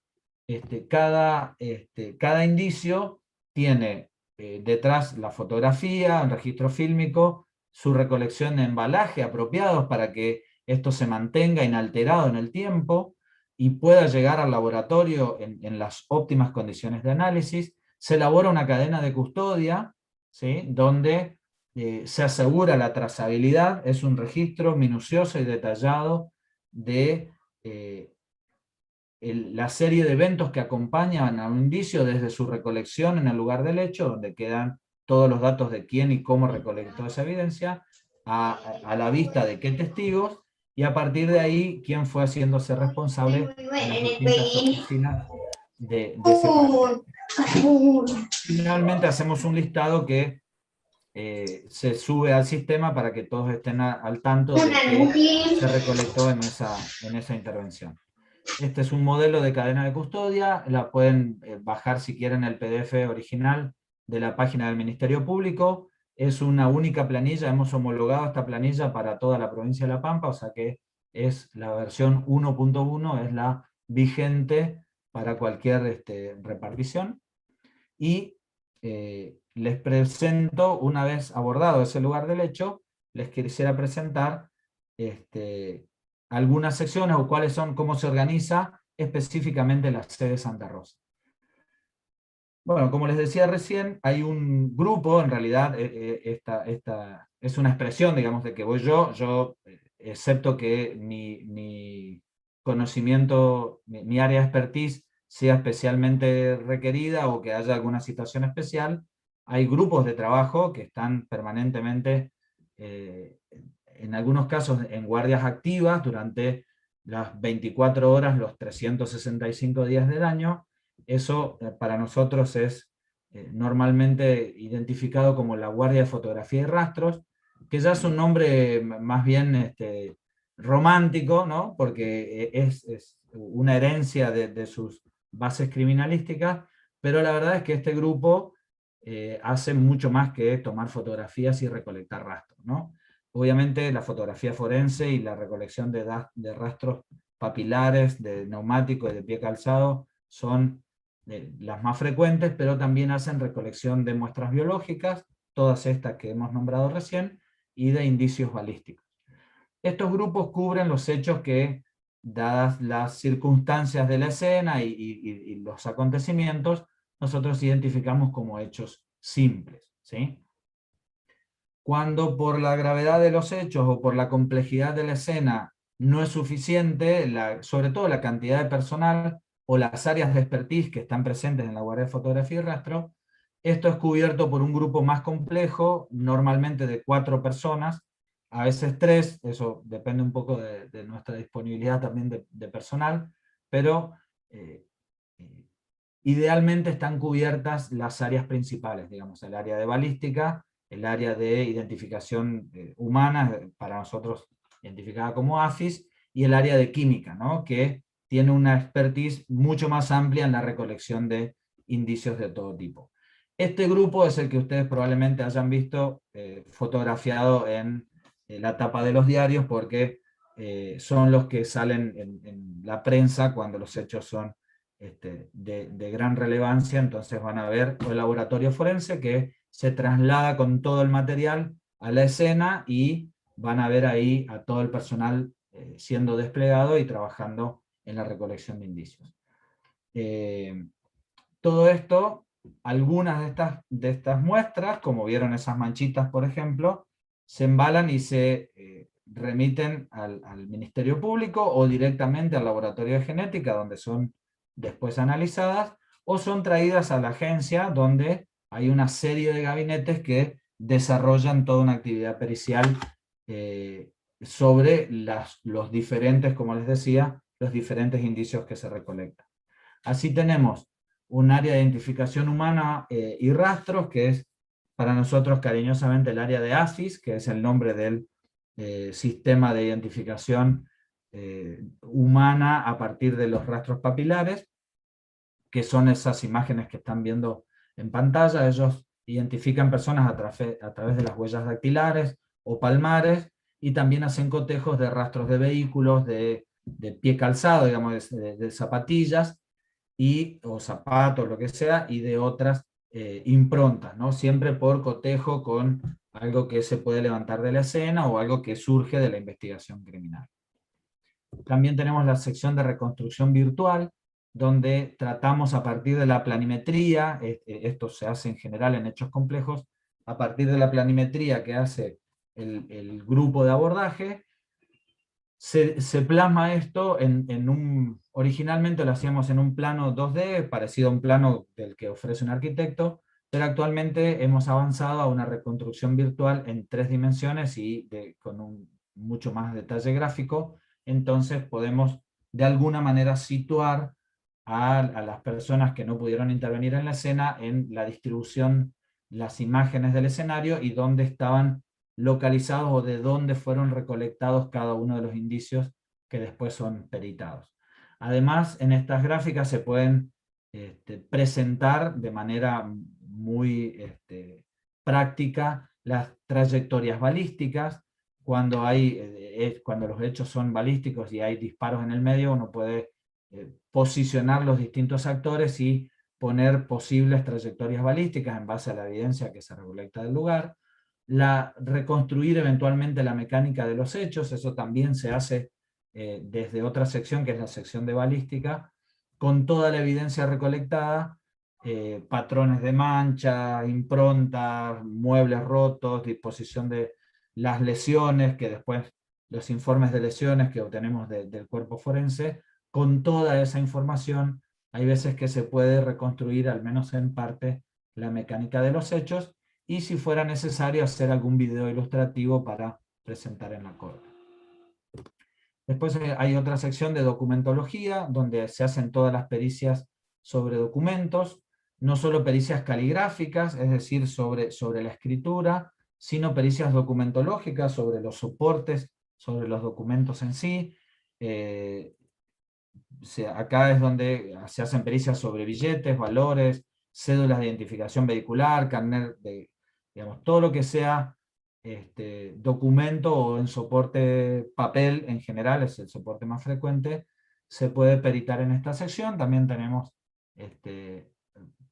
cada indicio tiene detrás la fotografía, un registro fílmico, su recolección de embalaje apropiados para que esto se mantenga inalterado en el tiempo y pueda llegar al laboratorio en las óptimas condiciones de análisis. Se elabora una cadena de custodia, ¿sí?, donde se asegura la trazabilidad. Es un registro minucioso y detallado de la serie de eventos que acompañan a un indicio desde su recolección en el lugar del hecho, donde quedan todos los datos de quién y cómo recolectó esa evidencia, a la vista de qué testigos, y a partir de ahí quién fue haciéndose responsable en las distintas oficinas de ese país. Finalmente hacemos un listado que se sube al sistema para que todos estén al tanto de que se recolectó en esa intervención. Este es un modelo de cadena de custodia, la pueden bajar si quieren el PDF original de la página del Ministerio Público. Es una única planilla, hemos homologado esta planilla para toda la provincia de La Pampa, o sea que es la versión 1.1, es la vigente para cualquier repartición. Y les presento, una vez abordado ese lugar del hecho, les quisiera presentar algunas secciones, o cómo se organiza específicamente la sede Santa Rosa. Bueno, como les decía recién, hay un grupo, en realidad esta es una expresión, digamos, de que voy yo excepto que mi conocimiento, mi área de expertise sea especialmente requerida o que haya alguna situación especial, hay grupos de trabajo que están permanentemente, en algunos casos en guardias activas durante las 24 horas, los 365 días del año. Eso para nosotros es normalmente identificado como la Guardia de Fotografía y Rastros, que ya es un nombre más bien romántico, ¿no? Porque es una herencia de sus bases criminalísticas, pero la verdad es que este grupo hace mucho más que tomar fotografías y recolectar rastros, ¿no? Obviamente la fotografía forense y la recolección de rastros papilares, de neumático y de pie calzado son las más frecuentes, pero también hacen recolección de muestras biológicas, todas estas que hemos nombrado recién, y de indicios balísticos. Estos grupos cubren los hechos que, dadas las circunstancias de la escena y los acontecimientos, nosotros identificamos como hechos simples, ¿sí? Cuando por la gravedad de los hechos o por la complejidad de la escena no es suficiente, sobre todo la cantidad de personal o las áreas de expertise que están presentes en la Guardia de Fotografía y Rastro, esto es cubierto por un grupo más complejo, normalmente de 4 personas, a veces 3, eso depende un poco de nuestra disponibilidad también de personal, pero idealmente están cubiertas las áreas principales, digamos, el área de balística, el área de identificación humana, para nosotros identificada como AFIS, y el área de química, ¿no? Que tiene una expertise mucho más amplia en la recolección de indicios de todo tipo. Este grupo es el que ustedes probablemente hayan visto fotografiado en la tapa de los diarios, porque son los que salen en la prensa cuando los hechos son de gran relevancia. Entonces van a ver el laboratorio forense que se traslada con todo el material a la escena, y van a ver ahí a todo el personal siendo desplegado y trabajando en la recolección de indicios. Todo esto, algunas de estas muestras, como vieron esas manchitas por ejemplo, se embalan y se remiten al Ministerio Público o directamente al laboratorio de genética, donde son después analizadas, o son traídas a la agencia, donde hay una serie de gabinetes que desarrollan toda una actividad pericial sobre los diferentes, como les decía, los diferentes indicios que se recolectan. Así tenemos un área de identificación humana y rastros, que es para nosotros cariñosamente el área de AFIS, que es el nombre del sistema de identificación humana a partir de los rastros papilares, que son esas imágenes que están viendo en pantalla. Ellos identifican personas a través de las huellas dactilares o palmares, y también hacen cotejos de rastros de vehículos, de pie calzado, digamos, de zapatillas, o zapatos, lo que sea, y de otras improntas, ¿no? Siempre por cotejo con algo que se puede levantar de la escena o algo que surge de la investigación criminal. También tenemos la sección de reconstrucción virtual, donde tratamos a partir de la planimetría, esto se hace en general en hechos complejos, a partir de la planimetría que hace el grupo de abordaje, se plasma esto originalmente lo hacíamos en un plano 2D, parecido a un plano del que ofrece un arquitecto, pero actualmente hemos avanzado a una reconstrucción virtual en 3 dimensiones y con mucho más detalle gráfico. Entonces podemos de alguna manera situar a las personas que no pudieron intervenir en la escena en la distribución, las imágenes del escenario y dónde estaban localizados o de dónde fueron recolectados cada uno de los indicios que después son peritados. Además, en estas gráficas se pueden presentar de manera muy práctica las trayectorias balísticas. Cuando los hechos son balísticos y hay disparos en el medio, uno puede posicionar los distintos actores y poner posibles trayectorias balísticas en base a la evidencia que se recolecta del lugar. Reconstruir eventualmente la mecánica de los hechos, eso también se hace desde otra sección, que es la sección de balística, con toda la evidencia recolectada, patrones de mancha, improntas, muebles rotos, disposición de las lesiones, que después los informes de lesiones que obtenemos del cuerpo forense. Con toda esa información, hay veces que se puede reconstruir, al menos en parte, la mecánica de los hechos, y si fuera necesario hacer algún video ilustrativo para presentar en la corte. Después hay otra sección de documentología, donde se hacen todas las pericias sobre documentos, no solo pericias caligráficas, es decir, sobre la escritura, sino pericias documentológicas sobre los soportes, sobre los documentos en sí. Acá es donde se hacen pericias sobre billetes, valores, cédulas de identificación vehicular, carnet de, digamos, todo lo que sea documento o en soporte papel en general, es el soporte más frecuente, se puede peritar en esta sección. También tenemos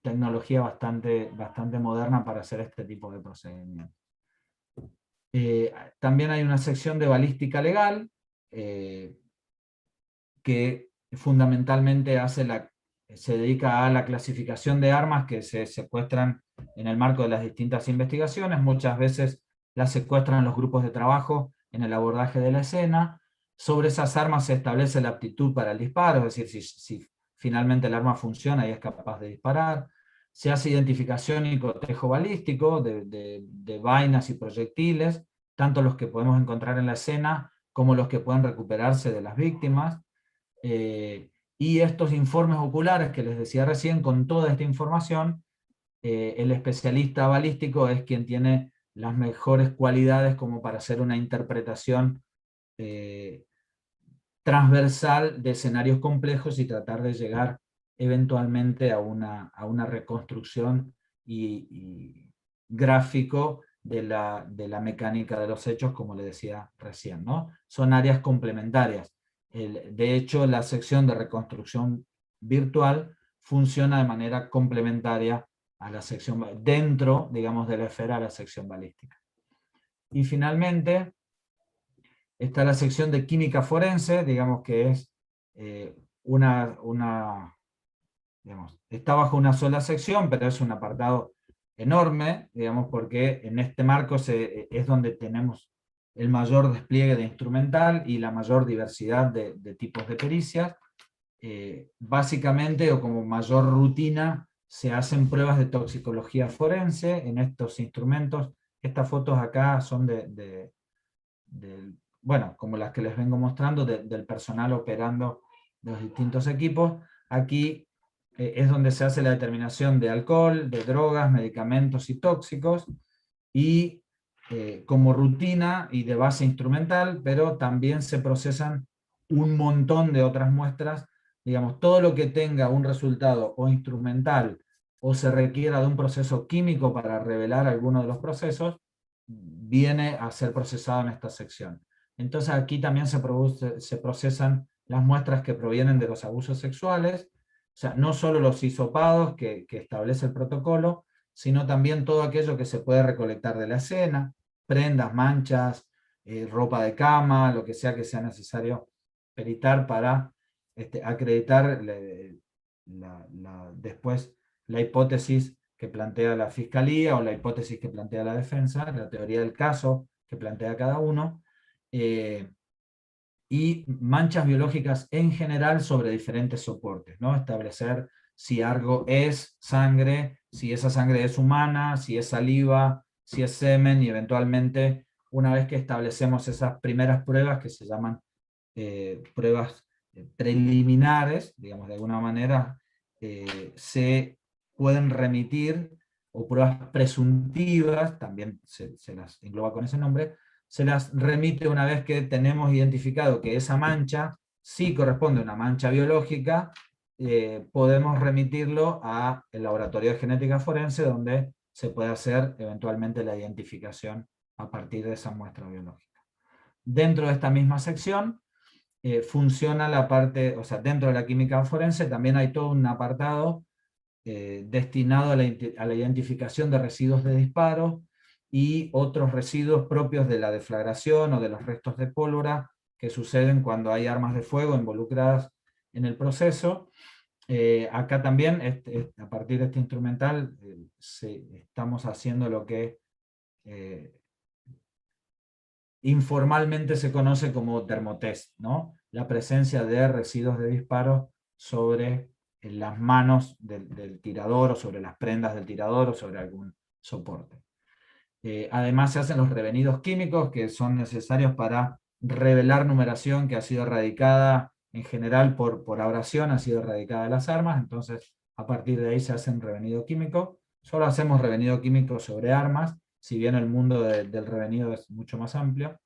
tecnología bastante moderna para hacer este tipo de procedimientos. También hay una sección de balística legal, que fundamentalmente se dedica a la clasificación de armas que se secuestran en el marco de las distintas investigaciones. Muchas veces las secuestran los grupos de trabajo en el abordaje de la escena. Sobre esas armas se establece la aptitud para el disparo, es decir, si finalmente el arma funciona y es capaz de disparar. Se hace identificación y cotejo balístico de vainas y proyectiles, tanto los que podemos encontrar en la escena como los que pueden recuperarse de las víctimas. Y estos informes oculares que les decía recién, con toda esta información, el especialista balístico es quien tiene las mejores cualidades como para hacer una interpretación transversal de escenarios complejos y tratar de llegar eventualmente a una reconstrucción y gráfico de la mecánica de los hechos, como le decía recién, ¿no? Son áreas complementarias. De hecho, la sección de reconstrucción virtual funciona de manera complementaria a la sección, dentro, digamos, de la esfera de la sección balística. Y finalmente, está la sección de química forense, digamos que es digamos, está bajo una sola sección, pero es un apartado enorme, digamos, porque en este marco es donde tenemos el mayor despliegue de instrumental y la mayor diversidad de tipos de pericias. Básicamente, o como mayor rutina, se hacen pruebas de toxicología forense en estos instrumentos. Estas fotos acá son bueno, como las que les vengo mostrando, del personal operando los distintos equipos. Aquí es donde se hace la determinación de alcohol, de drogas, medicamentos y tóxicos, y como rutina y de base instrumental, pero también se procesan un montón de otras muestras. Digamos, todo lo que tenga un resultado o instrumental o se requiera de un proceso químico para revelar alguno de los procesos, viene a ser procesado en esta sección. Entonces aquí también se procesan las muestras que provienen de los abusos sexuales, o sea, no solo los hisopados que establece el protocolo, sino también todo aquello que se puede recolectar de la escena, prendas, manchas, ropa de cama, lo que sea necesario peritar para acreditar después la hipótesis que plantea la fiscalía o la hipótesis que plantea la defensa, la teoría del caso que plantea cada uno, y manchas biológicas en general sobre diferentes soportes, ¿no? Establecer si algo es sangre, si esa sangre es humana, si es saliva, si es semen, y eventualmente, una vez que establecemos esas primeras pruebas, que se llaman pruebas preliminares, digamos de alguna manera, se pueden remitir, o pruebas presuntivas, también se las engloba con ese nombre, se las remite una vez que tenemos identificado que esa mancha sí corresponde a una mancha biológica. Podemos remitirlo al laboratorio de genética forense, donde se puede hacer eventualmente la identificación a partir de esa muestra biológica. Dentro de esta misma sección funciona la parte, o sea, dentro de la química forense también hay todo un apartado destinado a la identificación de residuos de disparo y otros residuos propios de la deflagración o de los restos de pólvora que suceden cuando hay armas de fuego involucradas en el proceso. Acá también, a partir de este instrumental, estamos haciendo lo que informalmente se conoce como termotest, ¿no? La presencia de residuos de disparos sobre las manos del tirador, o sobre las prendas del tirador, o sobre algún soporte. Además se hacen los revenidos químicos, que son necesarios para revelar numeración que ha sido erradicada, en general por abrasión, ha sido erradicada de las armas. Entonces a partir de ahí se hace un revenido químico. Solo hacemos revenido químico sobre armas, si bien el mundo del revenido es mucho más amplio.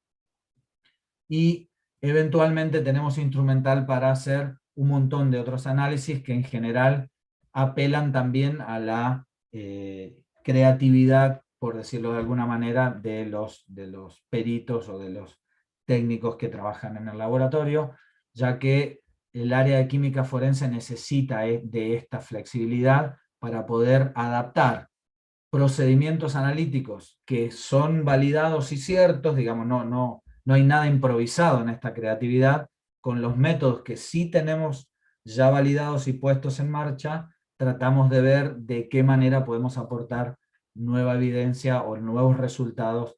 Y eventualmente tenemos instrumental para hacer un montón de otros análisis que en general apelan también a la creatividad, por decirlo de alguna manera, de los peritos o de los técnicos que trabajan en el laboratorio, ya que el área de química forense necesita de esta flexibilidad para poder adaptar procedimientos analíticos que son validados y ciertos, digamos, no hay nada improvisado en esta creatividad, con los métodos que sí tenemos ya validados y puestos en marcha. Tratamos de ver de qué manera podemos aportar nueva evidencia o nuevos resultados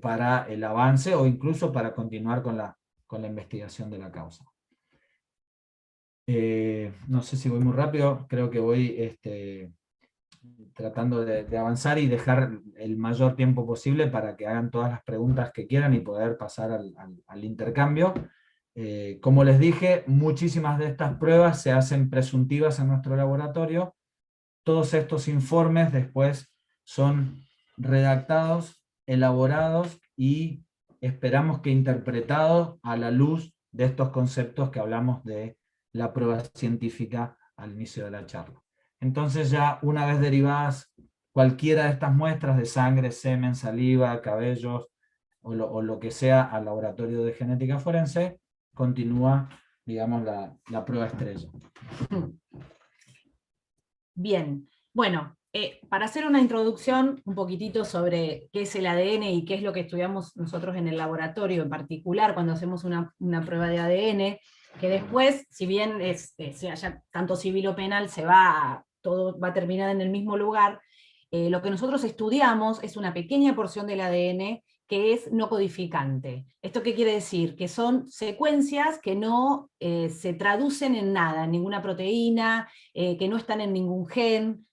para el avance, o incluso para continuar con la investigación de la causa. No sé si voy muy rápido, creo que voy tratando de avanzar y dejar el mayor tiempo posible para que hagan todas las preguntas que quieran y poder pasar al intercambio. Como les dije, muchísimas de estas pruebas se hacen presuntivas en nuestro laboratorio. Todos estos informes después son redactados, elaborados y esperamos que interpretados a la luz de estos conceptos que hablamos de la prueba científica al inicio de la charla. Entonces ya una vez derivadas cualquiera de estas muestras de sangre, semen, saliva, cabellos o lo que sea al laboratorio de genética forense, continúa, digamos, la prueba estrella. Bien, bueno, para hacer una introducción un poquitito sobre qué es el ADN y qué es lo que estudiamos nosotros en el laboratorio, en particular cuando hacemos una prueba de ADN, que después, si bien sea ya tanto civil o penal, todo va a terminar en el mismo lugar, lo que nosotros estudiamos es una pequeña porción del ADN que es no codificante. ¿Esto qué quiere decir? Que son secuencias que no se traducen en nada, en ninguna proteína, que no están en ningún gen.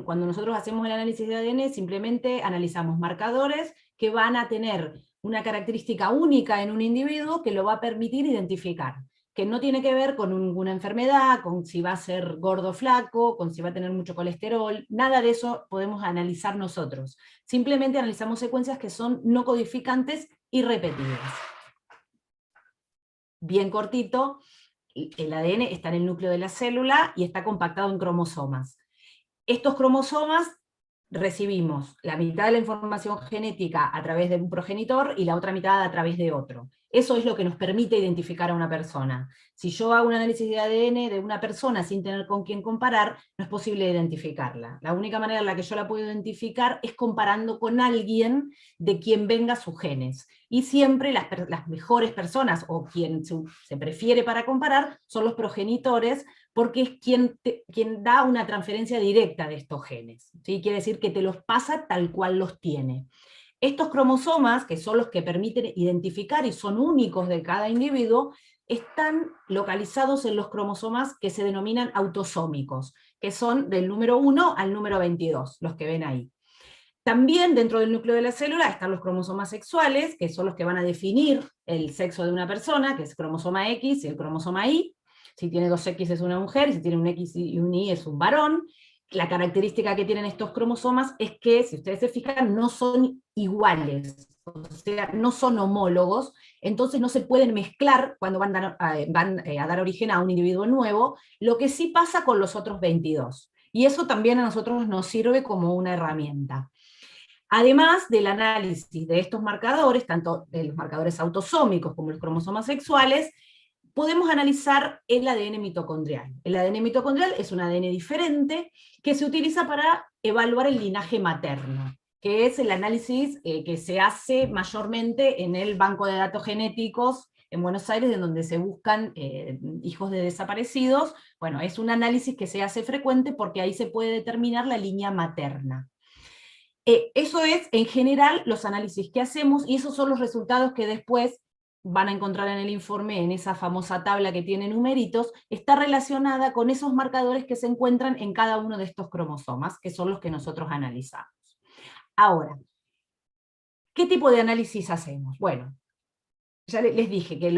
Cuando nosotros hacemos el análisis de ADN, simplemente analizamos marcadores que van a tener una característica única en un individuo que lo va a permitir identificar, que no tiene que ver con ninguna enfermedad, con si va a ser gordo o flaco, con si va a tener mucho colesterol, nada de eso podemos analizar nosotros. Simplemente analizamos secuencias que son no codificantes y repetidas. Bien cortito, el ADN está en el núcleo de la célula y está compactado en cromosomas. Estos cromosomas recibimos la mitad de la información genética a través de un progenitor y la otra mitad a través de otro. Eso es lo que nos permite identificar a una persona. Si yo hago un análisis de ADN de una persona sin tener con quién comparar, no es posible identificarla. La única manera en la que yo la puedo identificar es comparando con alguien de quien venga sus genes. Y siempre las mejores personas, o quien se prefiere para comparar, son los progenitores, porque es quien da una transferencia directa de estos genes. ¿Sí? Quiere decir que te los pasa tal cual los tiene. Estos cromosomas, que son los que permiten identificar y son únicos de cada individuo, están localizados en los cromosomas que se denominan autosómicos, que son del número 1 al número 22, los que ven ahí. También dentro del núcleo de la célula están los cromosomas sexuales, que son los que van a definir el sexo de una persona, que es el cromosoma X y el cromosoma Y. Si tiene 2 X es una mujer, si tiene un X y un Y es un varón. La característica que tienen estos cromosomas es que, si ustedes se fijan, no son iguales, o sea, no son homólogos, entonces no se pueden mezclar cuando van a dar origen a un individuo nuevo, lo que sí pasa con los otros 22. Y eso también a nosotros nos sirve como una herramienta. Además del análisis de estos marcadores, tanto de los marcadores autosómicos como los cromosomas sexuales, podemos analizar el ADN mitocondrial. El ADN mitocondrial es un ADN diferente que se utiliza para evaluar el linaje materno, que es el análisis que se hace mayormente en el banco de datos genéticos en Buenos Aires, en donde se buscan hijos de desaparecidos. Bueno, es un análisis que se hace frecuente porque ahí se puede determinar la línea materna. Eso es, en general, los análisis que hacemos, y esos son los resultados que después van a encontrar en el informe, en esa famosa tabla que tiene numeritos, está relacionada con esos marcadores que se encuentran en cada uno de estos cromosomas, que son los que nosotros analizamos. Ahora, ¿qué tipo de análisis hacemos? Bueno, ya les dije que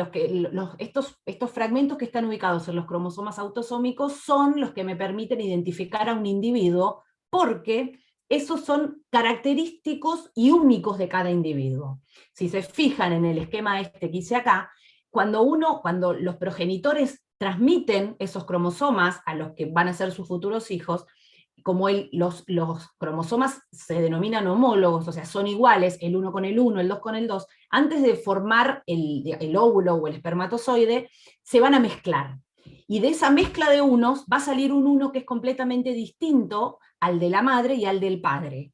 estos fragmentos que están ubicados en los cromosomas autosómicos son los que me permiten identificar a un individuo, porque esos son característicos y únicos de cada individuo. Si se fijan en el esquema este que hice acá, cuando los progenitores transmiten esos cromosomas a los que van a ser sus futuros hijos, como los cromosomas se denominan homólogos, o sea, son iguales, el 1 con el 1, el 2 con el 2, antes de formar el óvulo o el espermatozoide, se van a mezclar. Y de esa mezcla de unos va a salir un uno que es completamente distinto al de la madre y al del padre.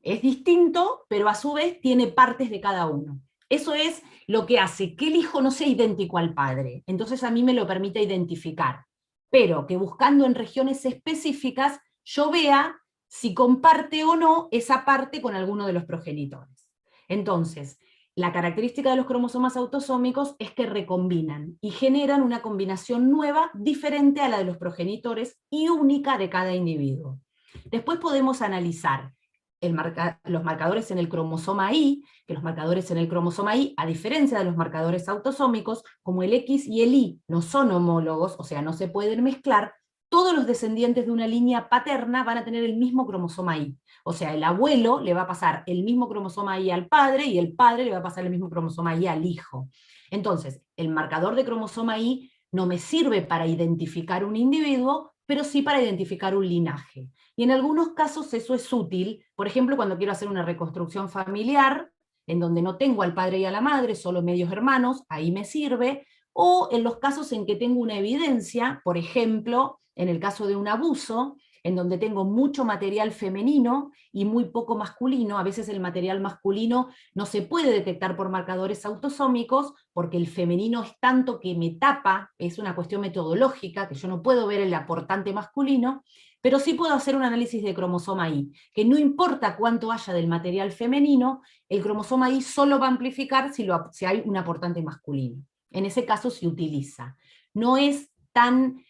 Es distinto, pero a su vez tiene partes de cada uno. Eso es lo que hace que el hijo no sea idéntico al padre. Entonces a mí me lo permite identificar. Pero que buscando en regiones específicas, yo vea si comparte o no esa parte con alguno de los progenitores. Entonces, la característica de los cromosomas autosómicos es que recombinan y generan una combinación nueva, diferente a la de los progenitores y única de cada individuo. Después podemos analizar los marcadores en el cromosoma Y, que los marcadores en el cromosoma Y, a diferencia de los marcadores autosómicos, como el X y el Y no son homólogos, o sea, no se pueden mezclar, todos los descendientes de una línea paterna van a tener el mismo cromosoma Y. O sea, el abuelo le va a pasar el mismo cromosoma Y al padre, y el padre le va a pasar el mismo cromosoma Y al hijo. Entonces, el marcador de cromosoma Y no me sirve para identificar un individuo, pero sí para identificar un linaje. Y en algunos casos eso es útil, por ejemplo, cuando quiero hacer una reconstrucción familiar, en donde no tengo al padre y a la madre, solo medios hermanos, ahí me sirve, o en los casos en que tengo una evidencia, por ejemplo, en el caso de un abuso, en donde tengo mucho material femenino y muy poco masculino. A veces el material masculino no se puede detectar por marcadores autosómicos, porque el femenino es tanto que me tapa, es una cuestión metodológica, que yo no puedo ver el aportante masculino, pero sí puedo hacer un análisis de cromosoma Y, que no importa cuánto haya del material femenino, el cromosoma Y solo va a amplificar si hay un aportante masculino. En ese caso se utiliza. No es tan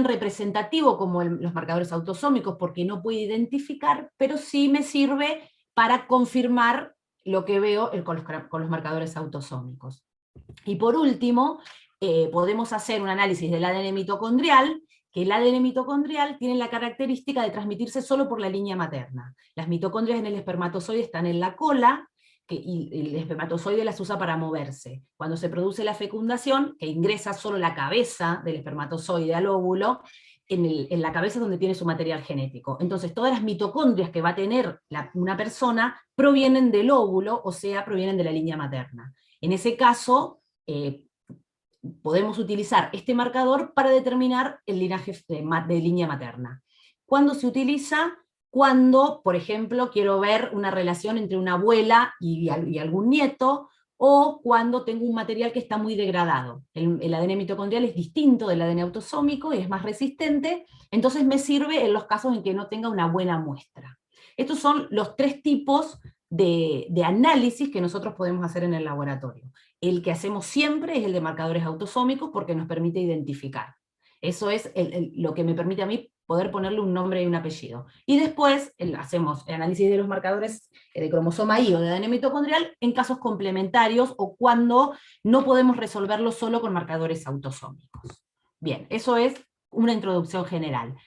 representativo como los marcadores autosómicos, porque no puede identificar, pero sí me sirve para confirmar lo que veo con los marcadores autosómicos. Y por último, podemos hacer un análisis del ADN mitocondrial, que el ADN mitocondrial tiene la característica de transmitirse solo por la línea materna. Las mitocondrias en el espermatozoide están en la cola, y el espermatozoide las usa para moverse. Cuando se produce la fecundación, que ingresa solo la cabeza del espermatozoide al óvulo, en la cabeza es donde tiene su material genético. Entonces todas las mitocondrias que va a tener una persona provienen del óvulo, o sea, provienen de la línea materna. En ese caso, podemos utilizar este marcador para determinar el linaje de línea materna. ¿Cuándo se utiliza? Cuando, por ejemplo, quiero ver una relación entre una abuela y algún nieto, o cuando tengo un material que está muy degradado. El ADN mitocondrial es distinto del ADN autosómico y es más resistente, entonces me sirve en los casos en que no tenga una buena muestra. Estos son los tres tipos de análisis que nosotros podemos hacer en el laboratorio. El que hacemos siempre es el de marcadores autosómicos, porque nos permite identificar. Eso es lo que me permite a mí poder ponerle un nombre y un apellido. Y después hacemos el análisis de los marcadores de cromosoma Y o de ADN mitocondrial en casos complementarios, o cuando no podemos resolverlo solo con marcadores autosómicos. Bien, eso es una introducción general.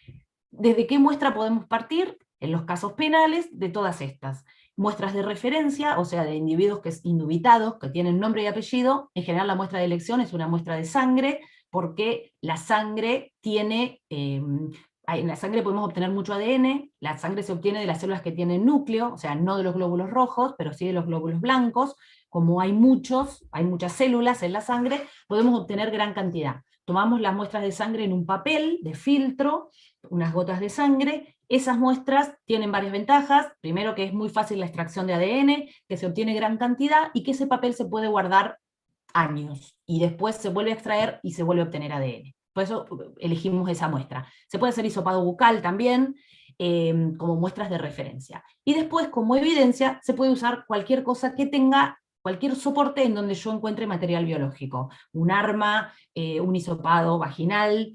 ¿Desde qué muestra podemos partir? En los casos penales, de todas estas. Muestras de referencia, o sea, de individuos indubitados, que tienen nombre y apellido. En general la muestra de elección es una muestra de sangre, porque la sangre tiene... en la sangre podemos obtener mucho ADN, la sangre se obtiene de las células que tienen núcleo, o sea, no de los glóbulos rojos, pero sí de los glóbulos blancos. Como hay muchas células en la sangre, podemos obtener gran cantidad. Tomamos las muestras de sangre en un papel de filtro, unas gotas de sangre. Esas muestras tienen varias ventajas. Primero, que es muy fácil la extracción de ADN, que se obtiene gran cantidad, y que ese papel se puede guardar años, y después se vuelve a extraer y se vuelve a obtener ADN. Por eso elegimos esa muestra. Se puede hacer hisopado bucal también, como muestras de referencia. Y después, como evidencia, se puede usar cualquier cosa que tenga cualquier soporte en donde yo encuentre material biológico. Un arma, un hisopado vaginal,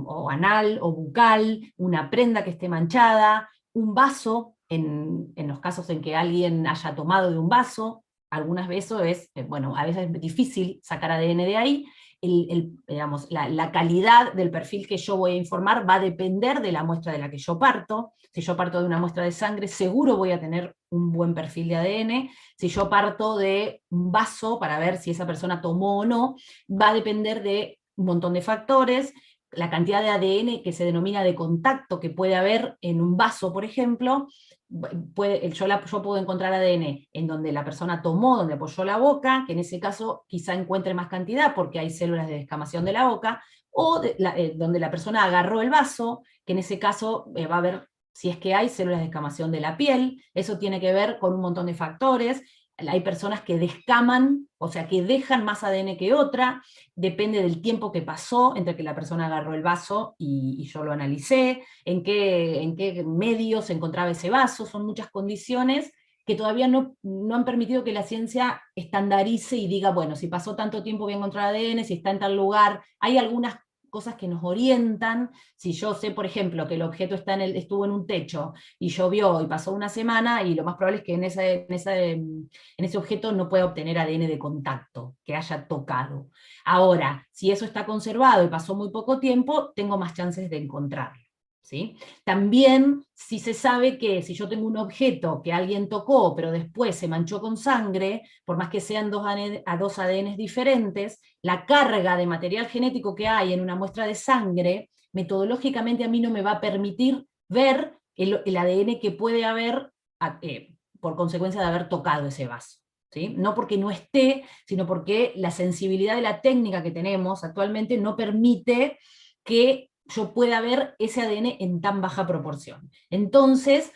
o anal, o bucal, una prenda que esté manchada, un vaso, en los casos en que alguien haya tomado de un vaso. Algunas veces bueno, a veces es difícil sacar ADN de ahí. Digamos, la calidad del perfil que yo voy a informar va a depender de la muestra de la que yo parto. Si yo parto de una muestra de sangre, seguro voy a tener un buen perfil de ADN. Si yo parto de un vaso para ver si esa persona tomó o no, va a depender de un montón de factores. La cantidad de ADN que se denomina de contacto que puede haber en un vaso, por ejemplo, yo puedo encontrar ADN en donde la persona tomó, donde apoyó la boca, que en ese caso quizá encuentre más cantidad porque hay células de descamación de la boca, o donde la persona agarró el vaso, que en ese caso va a haber, si es que hay células de descamación de la piel. Eso tiene que ver con un montón de factores. Hay personas que descaman, o sea, que dejan más ADN que otra, depende del tiempo que pasó entre que la persona agarró el vaso y yo lo analicé, en qué medio se encontraba ese vaso. Son muchas condiciones que todavía no han permitido que la ciencia estandarice y diga, bueno, si pasó tanto tiempo voy a encontrar ADN, si está en tal lugar. Hay algunas cosas que nos orientan. Si yo sé, por ejemplo, que el objeto estuvo en un techo y llovió y pasó una semana, y lo más probable es que en ese objeto no pueda obtener ADN de contacto, que haya tocado. Ahora, si eso está conservado y pasó muy poco tiempo, tengo más chances de encontrarlo. ¿Sí? También, si se sabe que si yo tengo un objeto que alguien tocó, pero después se manchó con sangre, por más que sean dos ADNs diferentes, la carga de material genético que hay en una muestra de sangre, metodológicamente a mí no me va a permitir ver el ADN que puede haber por consecuencia de haber tocado ese vaso. ¿Sí? No porque no esté, sino porque la sensibilidad de la técnica que tenemos actualmente no permite que yo pueda ver ese ADN en tan baja proporción. Entonces,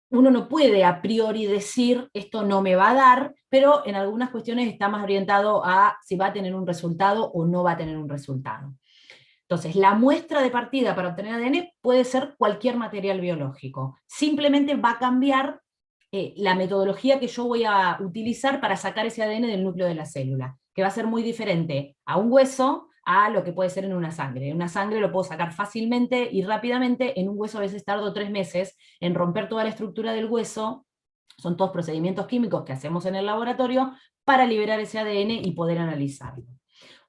uno no puede a priori decir, esto no me va a dar, pero en algunas cuestiones está más orientado a si va a tener un resultado o no va a tener un resultado. Entonces, la muestra de partida para obtener ADN puede ser cualquier material biológico. Simplemente va a cambiar la metodología que yo voy a utilizar para sacar ese ADN del núcleo de la célula, que va a ser muy diferente a un hueso a lo que puede ser en una sangre. En una sangre lo puedo sacar fácilmente y rápidamente. En un hueso a veces tardo 3 meses en romper toda la estructura del hueso. Son todos procedimientos químicos que hacemos en el laboratorio para liberar ese ADN y poder analizarlo.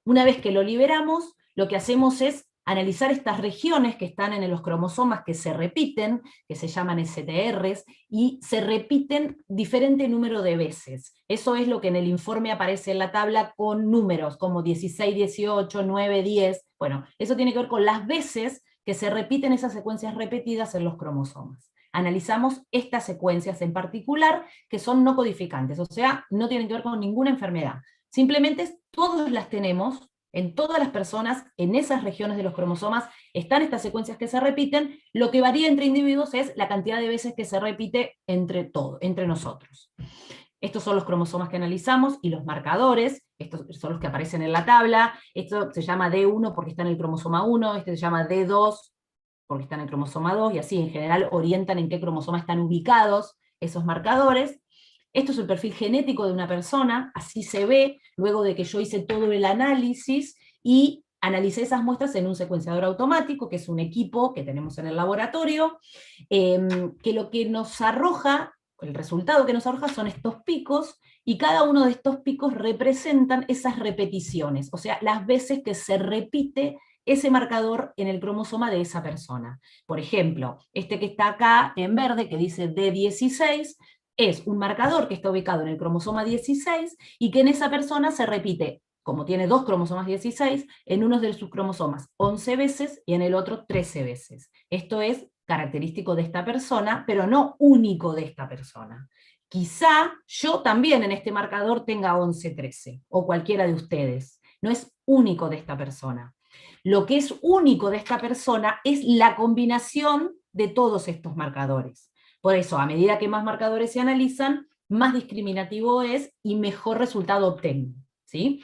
Una vez que lo liberamos, lo que hacemos es analizar estas regiones que están en los cromosomas que se repiten, que se llaman STRs, y se repiten diferente número de veces. Eso es lo que en el informe aparece en la tabla con números, como 16, 18, 9, 10. Bueno, eso tiene que ver con las veces que se repiten esas secuencias repetidas en los cromosomas. Analizamos estas secuencias en particular, que son no codificantes, o sea, no tienen que ver con ninguna enfermedad. Simplemente todos las tenemos. En todas las personas, en esas regiones de los cromosomas, están estas secuencias que se repiten. Lo que varía entre individuos es la cantidad de veces que se repite entre nosotros. Estos son los cromosomas que analizamos, y los marcadores, estos son los que aparecen en la tabla. Esto se llama D1 porque está en el cromosoma 1, este se llama D2 porque está en el cromosoma 2, y así en general orientan en qué cromosoma están ubicados esos marcadores. Esto es el perfil genético de una persona, así se ve, luego de que yo hice todo el análisis y analicé esas muestras en un secuenciador automático, que es un equipo que tenemos en el laboratorio, que lo que nos arroja, el resultado que nos arroja son estos picos, y cada uno de estos picos representan esas repeticiones, o sea, las veces que se repite ese marcador en el cromosoma de esa persona. Por ejemplo, este que está acá en verde, que dice D16, es un marcador que está ubicado en el cromosoma 16 y que en esa persona se repite, como tiene 2 cromosomas 16, en uno de sus cromosomas 11 veces y en el otro 13 veces. Esto es característico de esta persona, pero no único de esta persona. Quizá yo también en este marcador tenga 11, 13, o cualquiera de ustedes. No es único de esta persona. Lo que es único de esta persona es la combinación de todos estos marcadores. Por eso, a medida que más marcadores se analizan, más discriminativo es y mejor resultado obtengo. ¿sí?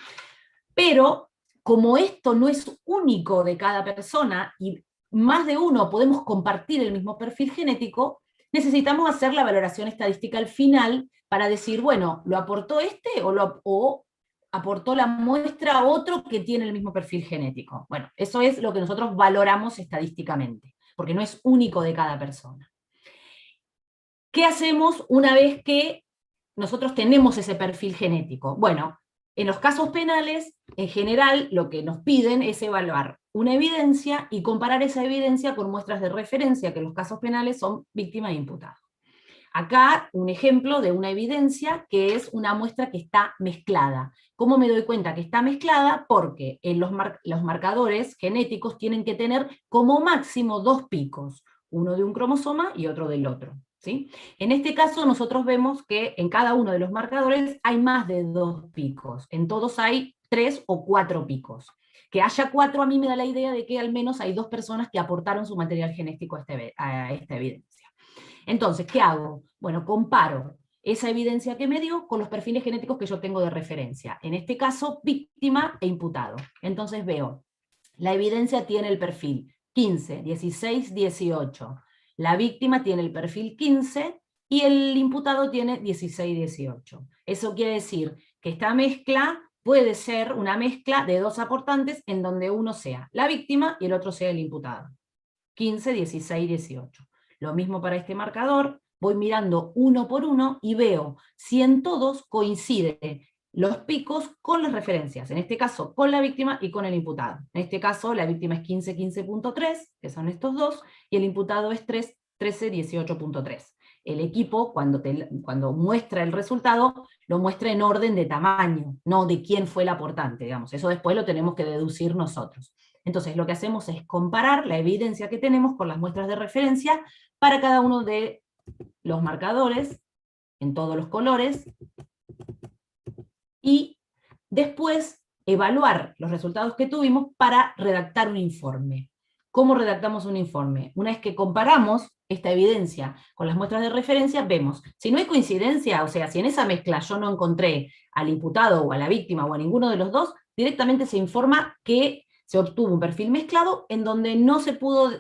Pero, como esto no es único de cada persona, y más de uno podemos compartir el mismo perfil genético, necesitamos hacer la valoración estadística al final para decir, bueno, ¿lo aportó este o aportó la muestra a otro que tiene el mismo perfil genético? Bueno, eso es lo que nosotros valoramos estadísticamente, porque no es único de cada persona. ¿Qué hacemos una vez que nosotros tenemos ese perfil genético? Bueno, en los casos penales, en general, lo que nos piden es evaluar una evidencia y comparar esa evidencia con muestras de referencia, que en los casos penales son víctima e imputado. Acá, un ejemplo de una evidencia que es una muestra que está mezclada. ¿Cómo me doy cuenta que está mezclada? Porque los marcadores genéticos tienen que tener como máximo 2 picos, uno de un cromosoma y otro del otro, ¿sí? En este caso nosotros vemos que en cada uno de los marcadores hay más de 2 picos, en todos hay 3 o 4 picos. Que haya 4 a mí me da la idea de que al menos hay 2 personas que aportaron su material genético a esta evidencia. Entonces, ¿qué hago? Bueno, comparo esa evidencia que me dio con los perfiles genéticos que yo tengo de referencia. En este caso, víctima e imputado. Entonces veo, la evidencia tiene el perfil 15, 16, 18. La víctima tiene el perfil 15 y el imputado tiene 16, 18. Eso quiere decir que esta mezcla puede ser una mezcla de 2 aportantes en donde uno sea la víctima y el otro sea el imputado. 15, 16, 18. Lo mismo para este marcador, voy mirando uno por uno y veo si en todos coinciden los picos con las referencias, en este caso con la víctima y con el imputado. En este caso la víctima es 15, 15.3, que son estos dos, y el imputado es 13, 18.3. El equipo, cuando muestra el resultado, lo muestra en orden de tamaño, no de quién fue el aportante, digamos. Eso después lo tenemos que deducir nosotros. Entonces lo que hacemos es comparar la evidencia que tenemos con las muestras de referencia para cada uno de los marcadores, en todos los colores, y después evaluar los resultados que tuvimos para redactar un informe. ¿Cómo redactamos un informe? Una vez que comparamos esta evidencia con las muestras de referencia, vemos, si no hay coincidencia, o sea, si en esa mezcla yo no encontré al imputado o a la víctima o a ninguno de los dos, directamente se informa que se obtuvo un perfil mezclado en donde no se pudo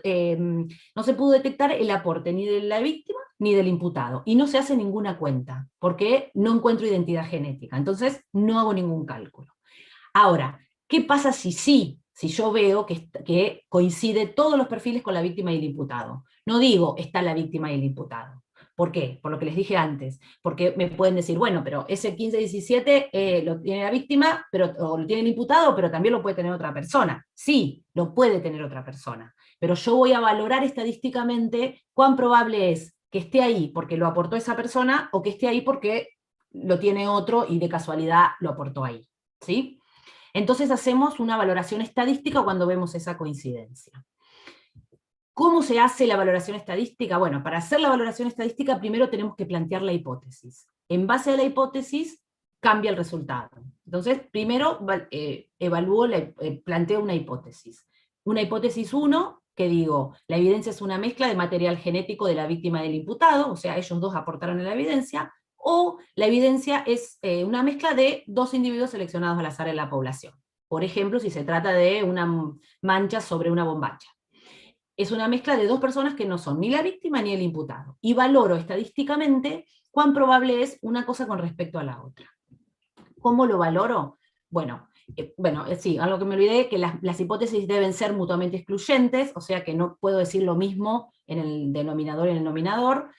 detectar el aporte ni de la víctima ni del imputado, y no se hace ninguna cuenta, porque no encuentro identidad genética, entonces no hago ningún cálculo. Ahora, ¿qué pasa si yo veo que coincide todos los perfiles con la víctima y el imputado? No digo, está la víctima y el imputado. ¿Por qué? Por lo que les dije antes, porque me pueden decir, bueno, pero ese 15-17 lo tiene la víctima, o lo tiene el imputado, pero también lo puede tener otra persona. Sí, lo puede tener otra persona, pero yo voy a valorar estadísticamente cuán probable es que esté ahí porque lo aportó esa persona, o que esté ahí porque lo tiene otro y de casualidad lo aportó ahí, ¿sí? Entonces hacemos una valoración estadística cuando vemos esa coincidencia. ¿Cómo se hace la valoración estadística? Bueno, para hacer la valoración estadística primero tenemos que plantear la hipótesis. En base a la hipótesis cambia el resultado. Entonces, primero planteo una hipótesis. Una hipótesis 1, que digo, la evidencia es una mezcla de material genético de la víctima y del imputado, o sea, ellos dos aportaron en la evidencia, o la evidencia es una mezcla de 2 individuos seleccionados al azar en la población. Por ejemplo, si se trata de una mancha sobre una bombacha. Es una mezcla de 2 personas que no son ni la víctima ni el imputado. Y valoro estadísticamente cuán probable es una cosa con respecto a la otra. ¿Cómo lo valoro? Bueno, sí, algo que me olvidé, que las hipótesis deben ser mutuamente excluyentes, o sea que no puedo decir lo mismo en el denominador y en el nominador.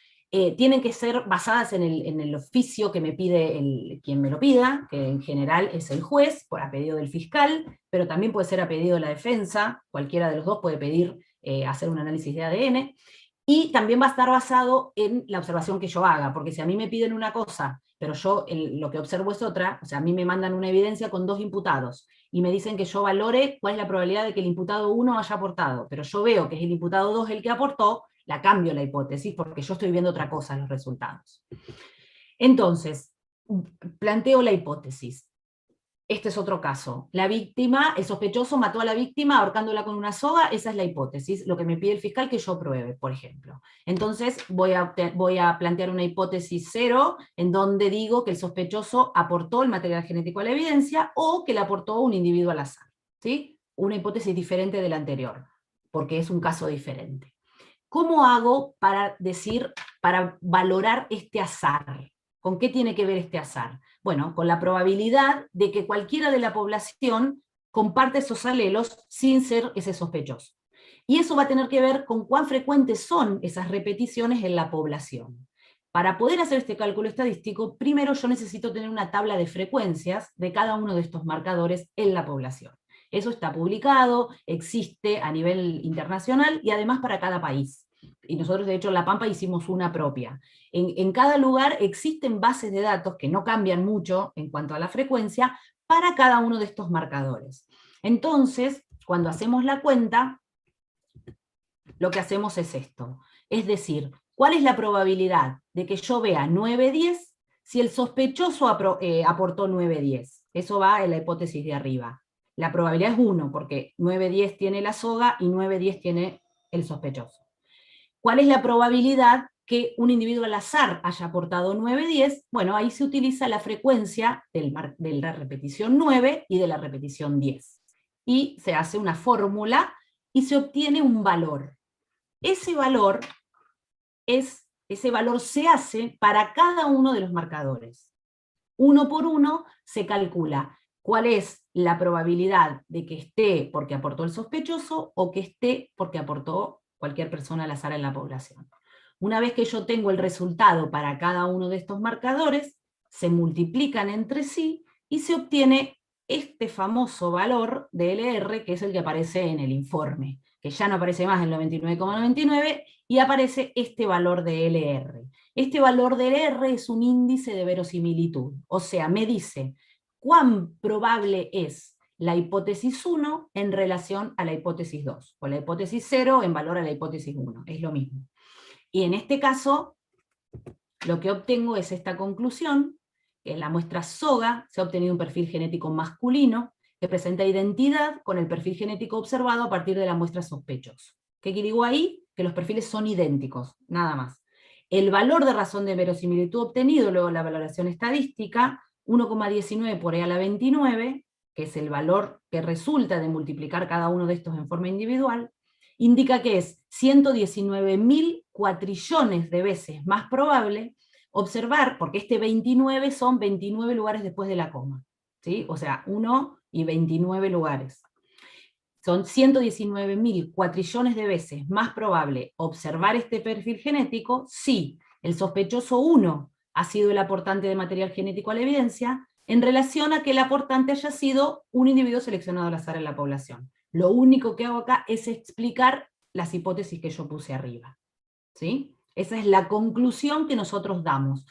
Tienen que ser basadas en el oficio que me pide quien me lo pida, que en general es el juez, a pedido del fiscal, pero también puede ser a pedido de la defensa, cualquiera de los dos puede pedir hacer un análisis de ADN, y también va a estar basado en la observación que yo haga, porque si a mí me piden una cosa, pero yo lo que observo es otra, o sea, a mí me mandan una evidencia con 2 imputados, y me dicen que yo valore cuál es la probabilidad de que el imputado 1 haya aportado, pero yo veo que es el imputado 2 el que aportó, la cambio la hipótesis, porque yo estoy viendo otra cosa en los resultados. Entonces, planteo la hipótesis. este es otro caso. La víctima, el sospechoso mató a la víctima ahorcándola con una soga, esa es la hipótesis, lo que me pide el fiscal que yo pruebe, por ejemplo. Entonces voy a plantear una hipótesis 0, en donde digo que el sospechoso aportó el material genético a la evidencia, o que le aportó un individuo al azar, ¿sí? Una hipótesis diferente de la anterior, porque es un caso diferente. ¿Cómo hago para valorar este azar? ¿Con qué tiene que ver este azar? Bueno, con la probabilidad de que cualquiera de la población comparte esos alelos sin ser ese sospechoso. Y eso va a tener que ver con cuán frecuentes son esas repeticiones en la población. Para poder hacer este cálculo estadístico, primero yo necesito tener una tabla de frecuencias de cada uno de estos marcadores en la población. Eso está publicado, existe a nivel internacional y además para cada país. Y nosotros de hecho en La Pampa hicimos una propia. En cada lugar existen bases de datos que no cambian mucho en cuanto a la frecuencia para cada uno de estos marcadores. Entonces, cuando hacemos la cuenta, lo que hacemos es esto. Es decir, ¿cuál es la probabilidad de que yo vea 9-10 si el sospechoso aportó 9-10? Eso va en la hipótesis de arriba. La probabilidad es 1, porque 9-10 tiene la soga y 9-10 tiene el sospechoso. ¿Cuál es la probabilidad que un individuo al azar haya aportado 9-10? Bueno, ahí se utiliza la frecuencia de la repetición 9 y de la repetición 10. Y se hace una fórmula y se obtiene un valor. Ese valor se hace para cada uno de los marcadores. Uno por uno se calcula cuál es la probabilidad de que esté porque aportó el sospechoso o que esté porque aportó cualquier persona al azar en la población. Una vez que yo tengo el resultado para cada uno de estos marcadores, se multiplican entre sí y se obtiene este famoso valor de LR, que es el que aparece en el informe, que ya no aparece más en 99,99, y aparece este valor de LR. Este valor de LR es un índice de verosimilitud, o sea, me dice cuán probable es la hipótesis 1 en relación a la hipótesis 2, o la hipótesis 0 en valor a la hipótesis 1, es lo mismo. Y en este caso, lo que obtengo es esta conclusión, que en la muestra SOGA se ha obtenido un perfil genético masculino, que presenta identidad con el perfil genético observado a partir de la muestra sospechosa. ¿Qué digo ahí? Que los perfiles son idénticos, nada más. El valor de razón de verosimilitud obtenido, luego la valoración estadística, 1,19 por E a la 29, que es el valor que resulta de multiplicar cada uno de estos en forma individual, indica que es 119.000 cuatrillones de veces más probable observar, porque este 29 son 29 lugares después de la coma, ¿sí? O sea, 1 y 29 lugares. Son 119.000 cuatrillones de veces más probable observar este perfil genético si el sospechoso 1 ha sido el aportante de material genético a la evidencia, en relación a que el aportante haya sido un individuo seleccionado al azar en la población. Lo único que hago acá es explicar las hipótesis que yo puse arriba, ¿sí? Esa es la conclusión que nosotros damos.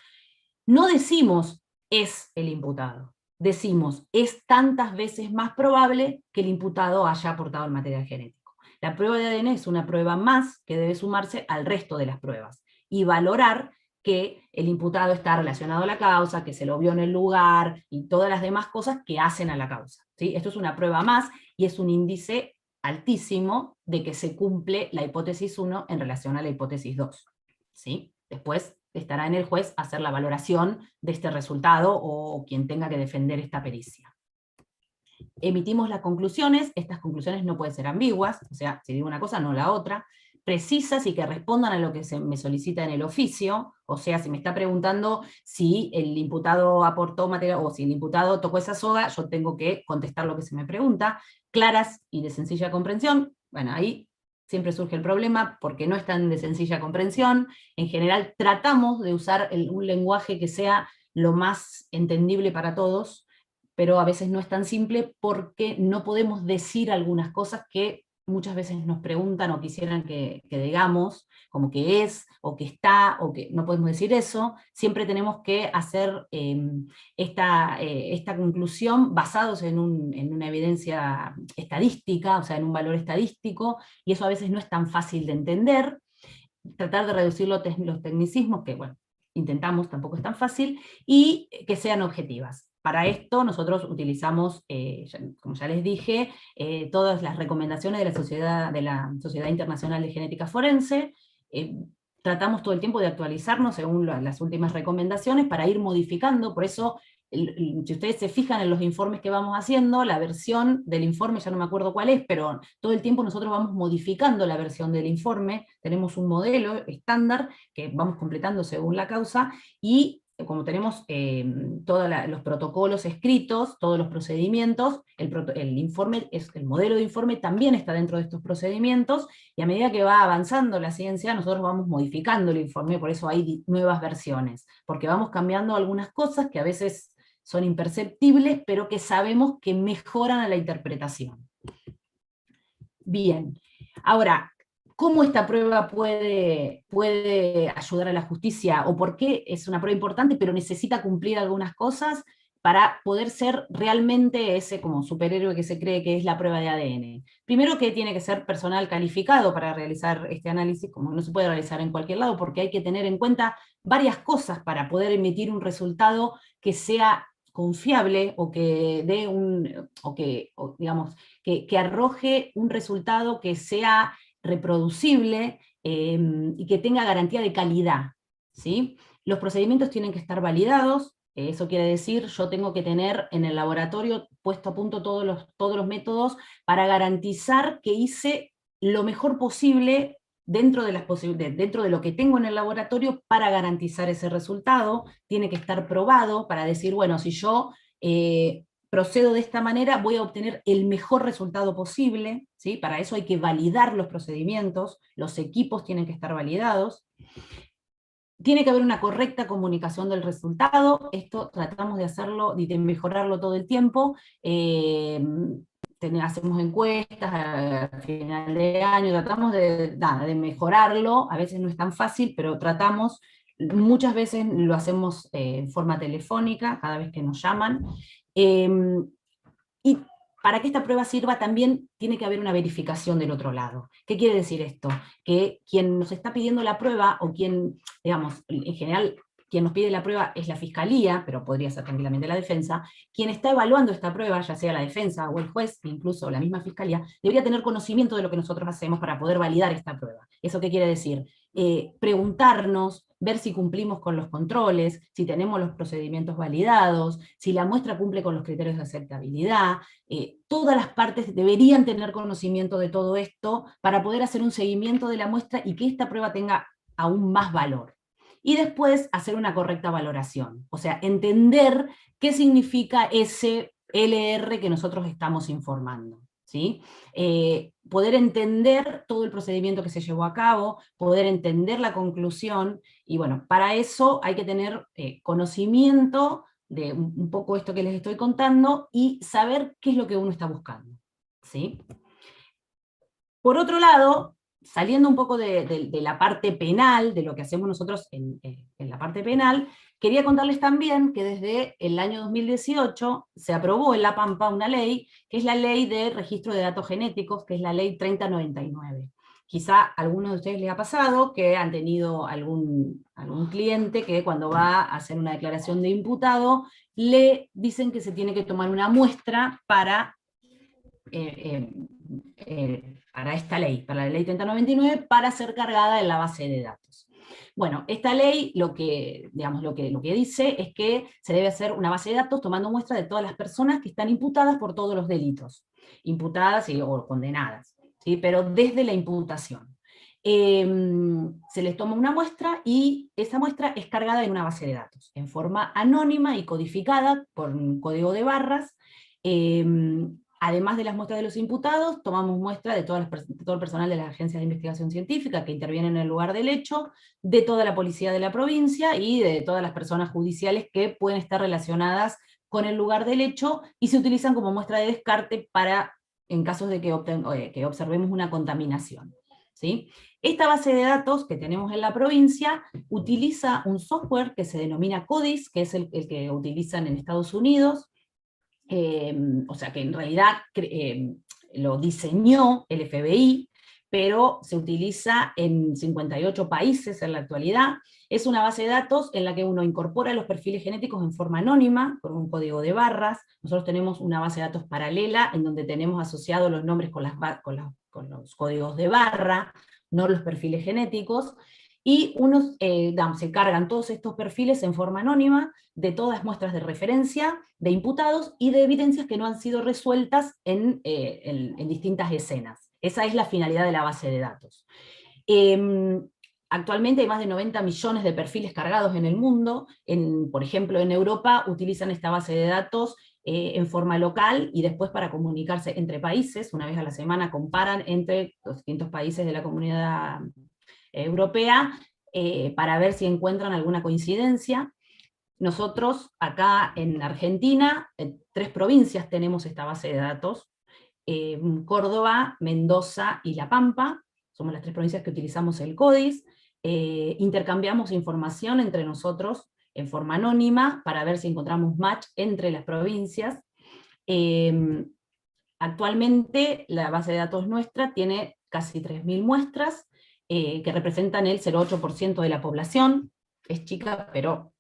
No decimos es el imputado, decimos es tantas veces más probable que el imputado haya aportado el material genético. La prueba de ADN es una prueba más que debe sumarse al resto de las pruebas y valorar que el imputado está relacionado a la causa, que se lo vio en el lugar, y todas las demás cosas que hacen a la causa, ¿sí? Esto es una prueba más, y es un índice altísimo de que se cumple la hipótesis 1 en relación a la hipótesis 2, ¿sí? Después estará en el juez hacer la valoración de este resultado, o quien tenga que defender esta pericia. Emitimos las conclusiones, estas conclusiones no pueden ser ambiguas, o sea, si digo una cosa, no la otra, precisas y que respondan a lo que se me solicita en el oficio, o sea, si me está preguntando si el imputado aportó material, o si el imputado tocó esa soga, yo tengo que contestar lo que se me pregunta, claras y de sencilla comprensión. Bueno, ahí siempre surge el problema, porque no están de sencilla comprensión. En general tratamos de usar un lenguaje que sea lo más entendible para todos, pero a veces no es tan simple porque no podemos decir algunas cosas que muchas veces nos preguntan o quisieran que digamos, como que es, o que está, o que no podemos decir eso. Siempre tenemos que hacer esta conclusión basados en una evidencia estadística, o sea, en un valor estadístico, y eso a veces no es tan fácil de entender. Tratar de reducir los tecnicismos, que bueno, intentamos, tampoco es tan fácil, y que sean objetivas. para esto nosotros utilizamos, como ya les dije, todas las recomendaciones de la Sociedad Internacional de Genética Forense. Tratamos todo el tiempo de actualizarnos según las últimas recomendaciones para ir modificando. Por eso, si ustedes se fijan en los informes que vamos haciendo, la versión del informe, ya no me acuerdo cuál es, pero todo el tiempo nosotros vamos modificando la versión del informe. Tenemos un modelo estándar que vamos completando según la causa, y como tenemos todos los protocolos escritos, todos los procedimientos, el modelo de informe también está dentro de estos procedimientos, y a medida que va avanzando la ciencia, nosotros vamos modificando el informe. Por eso hay nuevas versiones, porque vamos cambiando algunas cosas que a veces son imperceptibles, pero que sabemos que mejoran a la interpretación. Bien, ahora, ¿cómo esta prueba puede ayudar a la justicia? ¿O por qué es una prueba importante, pero necesita cumplir algunas cosas para poder ser realmente ese como superhéroe que se cree que es la prueba de ADN? Primero, que tiene que ser personal calificado para realizar este análisis, como no se puede realizar en cualquier lado, porque hay que tener en cuenta varias cosas para poder emitir un resultado que sea confiable, o que dé que arroje un resultado que sea reproducible y que tenga garantía de calidad, ¿sí? Los procedimientos tienen que estar validados. Eso quiere decir, yo tengo que tener en el laboratorio puesto a punto todos los métodos para garantizar que hice lo mejor posible dentro de lo que tengo en el laboratorio para garantizar ese resultado. Tiene que estar probado para decir, bueno, si yo procedo de esta manera, voy a obtener el mejor resultado posible, ¿sí? Para eso hay que validar los procedimientos, los equipos tienen que estar validados. Tiene que haber una correcta comunicación del resultado. Esto tratamos de hacerlo y de mejorarlo todo el tiempo. Hacemos encuestas al final de año, tratamos de mejorarlo. A veces no es tan fácil, pero tratamos. Muchas veces lo hacemos en forma telefónica, cada vez que nos llaman. Y para que esta prueba sirva también tiene que haber una verificación del otro lado. ¿Qué quiere decir esto? Que quien nos está pidiendo la prueba, o quien, digamos, en general, quien nos pide la prueba es la fiscalía, pero podría ser tranquilamente la defensa. Quien está evaluando esta prueba, ya sea la defensa o el juez, incluso la misma fiscalía, debería tener conocimiento de lo que nosotros hacemos para poder validar esta prueba. ¿Eso qué quiere decir? Preguntarnos, ver si cumplimos con los controles, si tenemos los procedimientos validados, si la muestra cumple con los criterios de aceptabilidad. Todas las partes deberían tener conocimiento de todo esto para poder hacer un seguimiento de la muestra y que esta prueba tenga aún más valor. Y después hacer una correcta valoración, o sea, entender qué significa ese LR que nosotros estamos informando, ¿sí? Poder entender todo el procedimiento que se llevó a cabo, poder entender la conclusión, y bueno, para eso hay que tener conocimiento de un poco esto que les estoy contando, y saber qué es lo que uno está buscando, ¿sí? Por otro lado, saliendo un poco de la parte penal, de lo que hacemos nosotros en la parte penal, quería contarles también que desde el año 2018 se aprobó en La Pampa una ley, que es la Ley de Registro de Datos Genéticos, que es la Ley 3099. Quizá a algunos de ustedes les ha pasado que han tenido algún cliente que cuando va a hacer una declaración de imputado, le dicen que se tiene que tomar una muestra para esta ley, para la ley 3099, para ser cargada en la base de datos. Bueno, esta ley lo que dice es que se debe hacer una base de datos tomando muestra de todas las personas que están imputadas por todos los delitos, imputadas o condenadas, ¿sí? Pero desde la imputación. Se les toma una muestra, y esa muestra es cargada en una base de datos, en forma anónima y codificada por un código de barras. Además de las muestras de los imputados, tomamos muestra de todo el personal de las agencias de investigación científica que intervienen en el lugar del hecho, de toda la policía de la provincia y de todas las personas judiciales que pueden estar relacionadas con el lugar del hecho, y se utilizan como muestra de descarte en casos de que observemos una contaminación, ¿sí? Esta base de datos que tenemos en la provincia utiliza un software que se denomina CODIS, que es el que utilizan en Estados Unidos. O sea que en realidad lo diseñó el FBI, pero se utiliza en 58 países en la actualidad. Es una base de datos en la que uno incorpora los perfiles genéticos en forma anónima, con un código de barras. Nosotros tenemos una base de datos paralela, en donde tenemos asociados los nombres con los códigos de barra, no los perfiles genéticos, y se cargan todos estos perfiles en forma anónima de todas muestras de referencia, de imputados y de evidencias que no han sido resueltas en distintas escenas. Esa es la finalidad de la base de datos. Actualmente hay más de 90 millones de perfiles cargados en el mundo. Por ejemplo, en Europa utilizan esta base de datos en forma local, y después para comunicarse entre países, una vez a la semana comparan entre los distintos países de la comunidad europea, para ver si encuentran alguna coincidencia. Nosotros acá en Argentina, en 3 provincias tenemos esta base de datos, Córdoba, Mendoza y La Pampa, somos las 3 provincias que utilizamos el CODIS. Intercambiamos información entre nosotros en forma anónima para ver si encontramos match entre las provincias. Actualmente la base de datos nuestra tiene casi 3.000 muestras, que representan el 0,8% de la población. Es chica, pero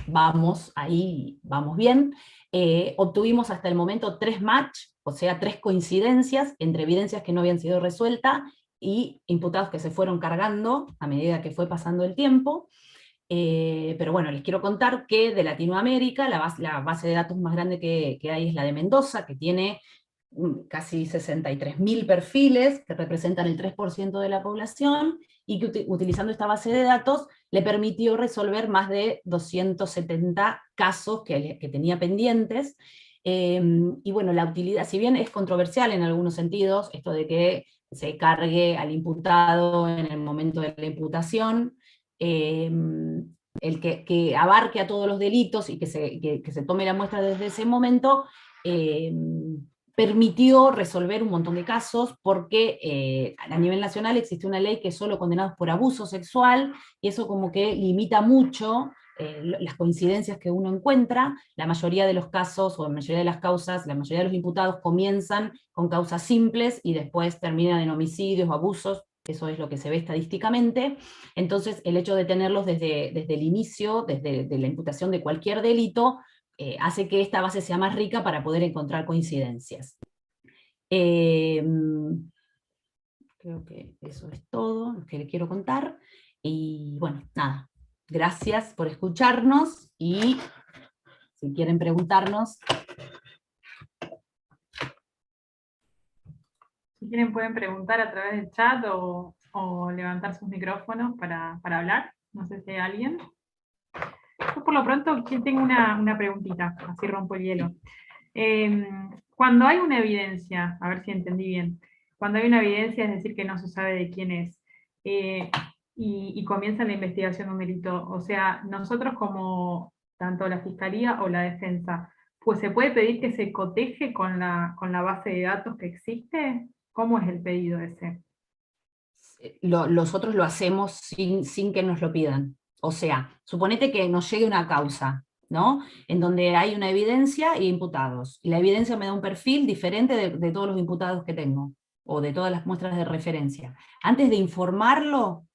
vamos ahí, vamos bien. Obtuvimos hasta el momento 3 match, o sea, 3 coincidencias entre evidencias que no habían sido resueltas y imputados que se fueron cargando a medida que fue pasando el tiempo. Pero bueno, les quiero contar que de Latinoamérica la base de datos más grande que hay es la de Mendoza, que tiene casi 63.000 perfiles, que representan el 3% de la población, y que utilizando esta base de datos le permitió resolver más de 270 casos que tenía pendientes. Y bueno, la utilidad, si bien es controversial en algunos sentidos, esto de que se cargue al imputado en el momento de la imputación, el que abarque a todos los delitos y que se tome la muestra desde ese momento, permitió resolver un montón de casos, porque a nivel nacional existe una ley que es solo condenados por abuso sexual, y eso como que limita mucho las coincidencias que uno encuentra. La mayoría de los casos, o la mayoría de las causas, la mayoría de los imputados comienzan con causas simples, y después terminan en homicidios o abusos. Eso es lo que se ve estadísticamente. Entonces, el hecho de tenerlos desde el inicio, desde la imputación de cualquier delito, hace que esta base sea más rica para poder encontrar coincidencias. Creo que eso es todo lo que les quiero contar. Y bueno, nada, gracias por escucharnos, y si quieren preguntarnos. Si quieren pueden preguntar a través del chat o levantar sus micrófonos para hablar. No sé si hay alguien. Yo por lo pronto tengo una preguntita, así rompo el hielo. Cuando hay una evidencia, a ver si entendí bien, cuando hay una evidencia, es decir, que no se sabe de quién es, y comienza la investigación de un delito, o sea, nosotros como tanto la Fiscalía o la Defensa, pues se puede pedir que se coteje con la base de datos que existe. ¿Cómo es el pedido ese? Nosotros lo hacemos sin que nos lo pidan. O sea, suponete que nos llegue una causa, ¿no? En donde hay una evidencia e imputados, y la evidencia me da un perfil diferente de todos los imputados que tengo, o de todas las muestras de referencia. Antes de informarlo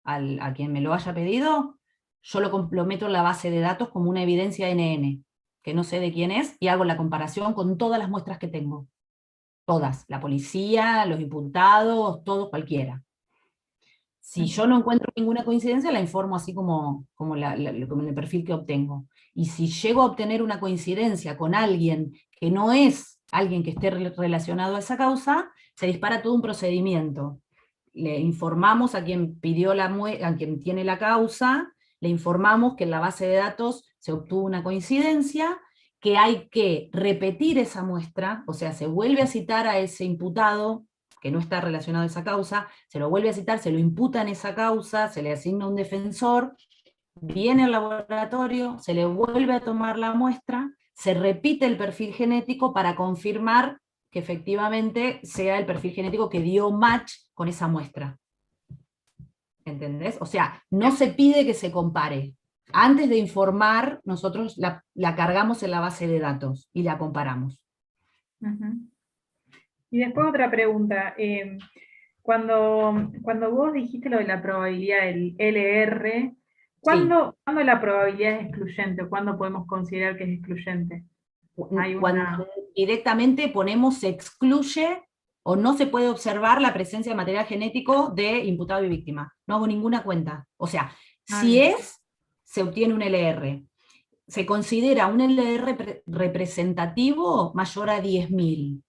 a quien me lo haya pedido, yo lo meto en la base de datos como una evidencia NN, que no sé de quién es, y hago la comparación con todas las muestras que tengo. Todas, la policía, los imputados, todos, cualquiera. Si yo no encuentro ninguna coincidencia, la informo así como el perfil que obtengo. Y si llego a obtener una coincidencia con alguien que no es alguien que esté relacionado a esa causa, se dispara todo un procedimiento. Le informamos a quien a quien tiene la causa, le informamos que en la base de datos se obtuvo una coincidencia, que hay que repetir esa muestra, o sea, se vuelve a citar a ese imputado que no está relacionado a esa causa, se lo vuelve a citar, se lo imputa en esa causa, se le asigna un defensor, viene al laboratorio, se le vuelve a tomar la muestra, se repite el perfil genético para confirmar que efectivamente sea el perfil genético que dio match con esa muestra. ¿Entendés? O sea, no se pide que se compare. Antes de informar, nosotros la cargamos en la base de datos y la comparamos. Y después otra pregunta. Cuando vos dijiste lo de la probabilidad del LR, ¿cuándo la probabilidad es excluyente? ¿Cuándo podemos considerar que es excluyente? Cuando directamente ponemos se excluye o no se puede observar la presencia de material genético de imputado y víctima. No hago ninguna cuenta. O sea, si se obtiene un LR. Se considera un LR representativo mayor a 10.000.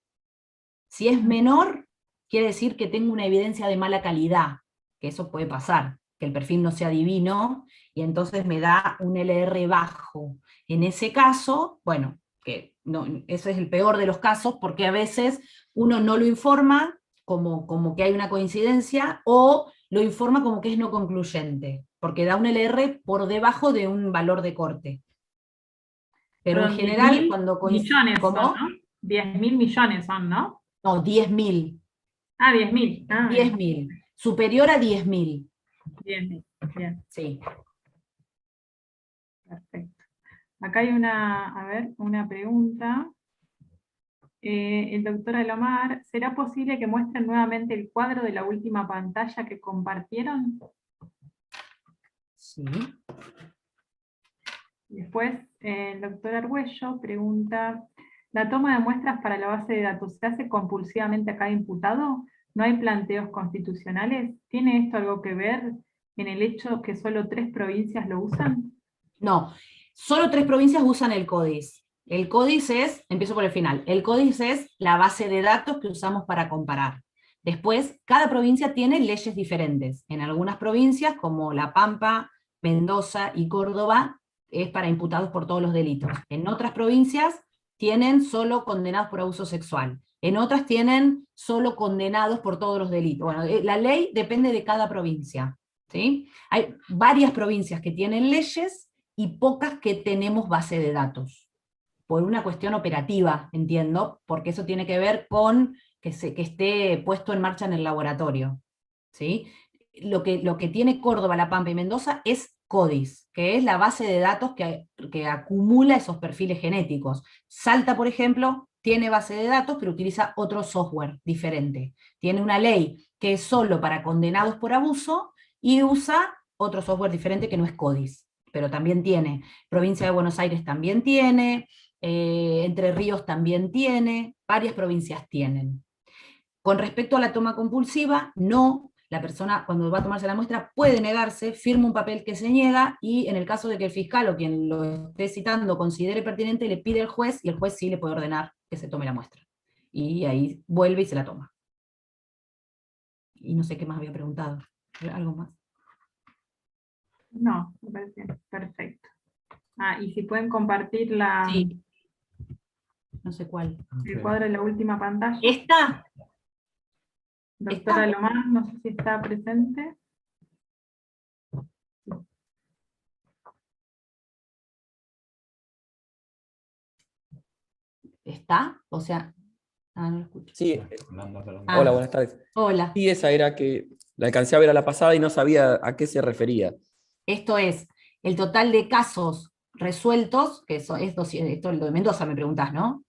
Si es menor, quiere decir que tengo una evidencia de mala calidad, que eso puede pasar, que el perfil no sea divino, y entonces me da un LR bajo. En ese caso, bueno, que no, ese es el peor de los casos, porque a veces uno no lo informa como que hay una coincidencia, o lo informa como que es no concluyente, porque da un LR por debajo de un valor de corte. Pero en general, cuando millones son, ¿no? 10.000 millones son, ¿no? No, 10.000. 10.000. 10.000. Superior a 10.000. 10.000, bien. Sí. Perfecto. Acá hay una pregunta. El doctor Alomar, ¿será posible que muestren nuevamente el cuadro de la última pantalla que compartieron? Sí. Después, el doctor Argüello pregunta, ¿la toma de muestras para la base de datos se hace compulsivamente a cada imputado? ¿No hay planteos constitucionales? ¿Tiene esto algo que ver en el hecho que solo 3 provincias lo usan? No, solo 3 provincias usan el CODIS. El CODIS es, empiezo por el final, el CODIS es la base de datos que usamos para comparar. Después, cada provincia tiene leyes diferentes. En algunas provincias, como La Pampa, Mendoza y Córdoba, es para imputados por todos los delitos. En otras provincias tienen solo condenados por abuso sexual. En otras tienen solo condenados por todos los delitos. Bueno, la ley depende de cada provincia, ¿sí? Hay varias provincias que tienen leyes y pocas que tenemos base de datos. Por una cuestión operativa, entiendo, porque eso tiene que ver con que esté puesto en marcha en el laboratorio, ¿sí? Lo que tiene Córdoba, La Pampa y Mendoza es CODIS, que es la base de datos que acumula esos perfiles genéticos. Salta, por ejemplo, tiene base de datos, pero utiliza otro software diferente. Tiene una ley que es solo para condenados por abuso, y usa otro software diferente que no es CODIS, pero también tiene. Provincia de Buenos Aires también tiene, Entre Ríos también tiene, varias provincias tienen. Con respecto a la toma compulsiva, no. La persona, cuando va a tomarse la muestra, puede negarse, firma un papel que se niega, y en el caso de que el fiscal o quien lo esté citando considere pertinente, le pide al juez, y el juez sí le puede ordenar que se tome la muestra. Y ahí vuelve y se la toma. Y no sé qué más había preguntado. ¿Algo más? No, me parece perfecto. Y si pueden compartir Sí. No sé cuál. el cuadro de la última pantalla. ¿Esta? Doctora Alomar, no sé si está presente. ¿Está? O sea, no lo escucho. Sí. Hola, buenas tardes. Hola. Sí, esa era que la alcancé a ver a la pasada y no sabía a qué se refería. Esto es el total de casos resueltos, que esto es lo de Mendoza, me preguntás, ¿no?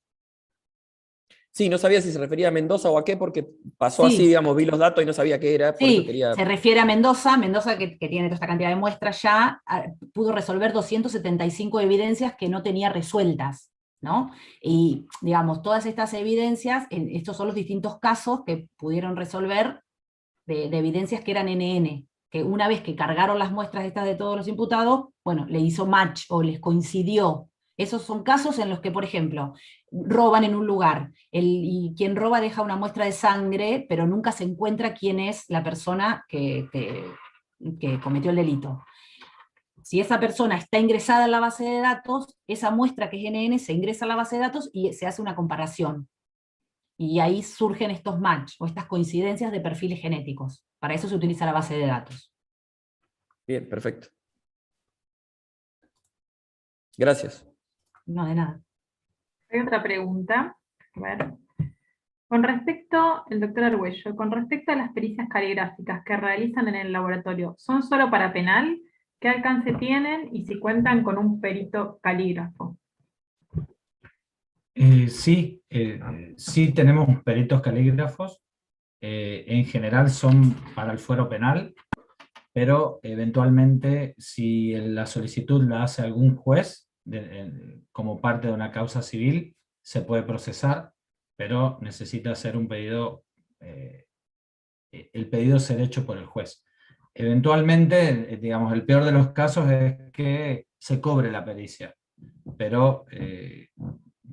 Sí, no sabía si se refería a Mendoza o a qué, porque pasó Sí. así, digamos, vi los datos y no sabía qué era. Por eso Sí, quería... se refiere a Mendoza que tiene toda esta cantidad de muestras ya, pudo resolver 275 evidencias que no tenía resueltas, ¿no? Y, digamos, todas estas evidencias, estos son los distintos casos que pudieron resolver de evidencias que eran NN, que una vez que cargaron las muestras estas de todos los imputados, bueno, le hizo match o les coincidió. Esos son casos en los que, por ejemplo, roban en un lugar, y quien roba deja una muestra de sangre, pero nunca se encuentra quién es la persona que cometió el delito. Si esa persona está ingresada en la base de datos, esa muestra que es NN se ingresa a la base de datos y se hace una comparación. Y ahí surgen estos match, o estas coincidencias de perfiles genéticos. Para eso se utiliza la base de datos. Bien, perfecto. Gracias. No, de nada. Hay otra pregunta. A ver. Con respecto, el doctor Argüello, con respecto a las pericias caligráficas que realizan en el laboratorio, ¿son solo para penal? ¿Qué alcance tienen y si cuentan con un perito calígrafo? Sí, sí tenemos peritos calígrafos. en general son para el fuero penal, pero eventualmente si la solicitud la hace algún juez como parte de una causa civil, se puede procesar, pero necesita hacer un pedido, el pedido ser hecho por el juez. Eventualmente, digamos, el peor de los casos es que se cobre la pericia, pero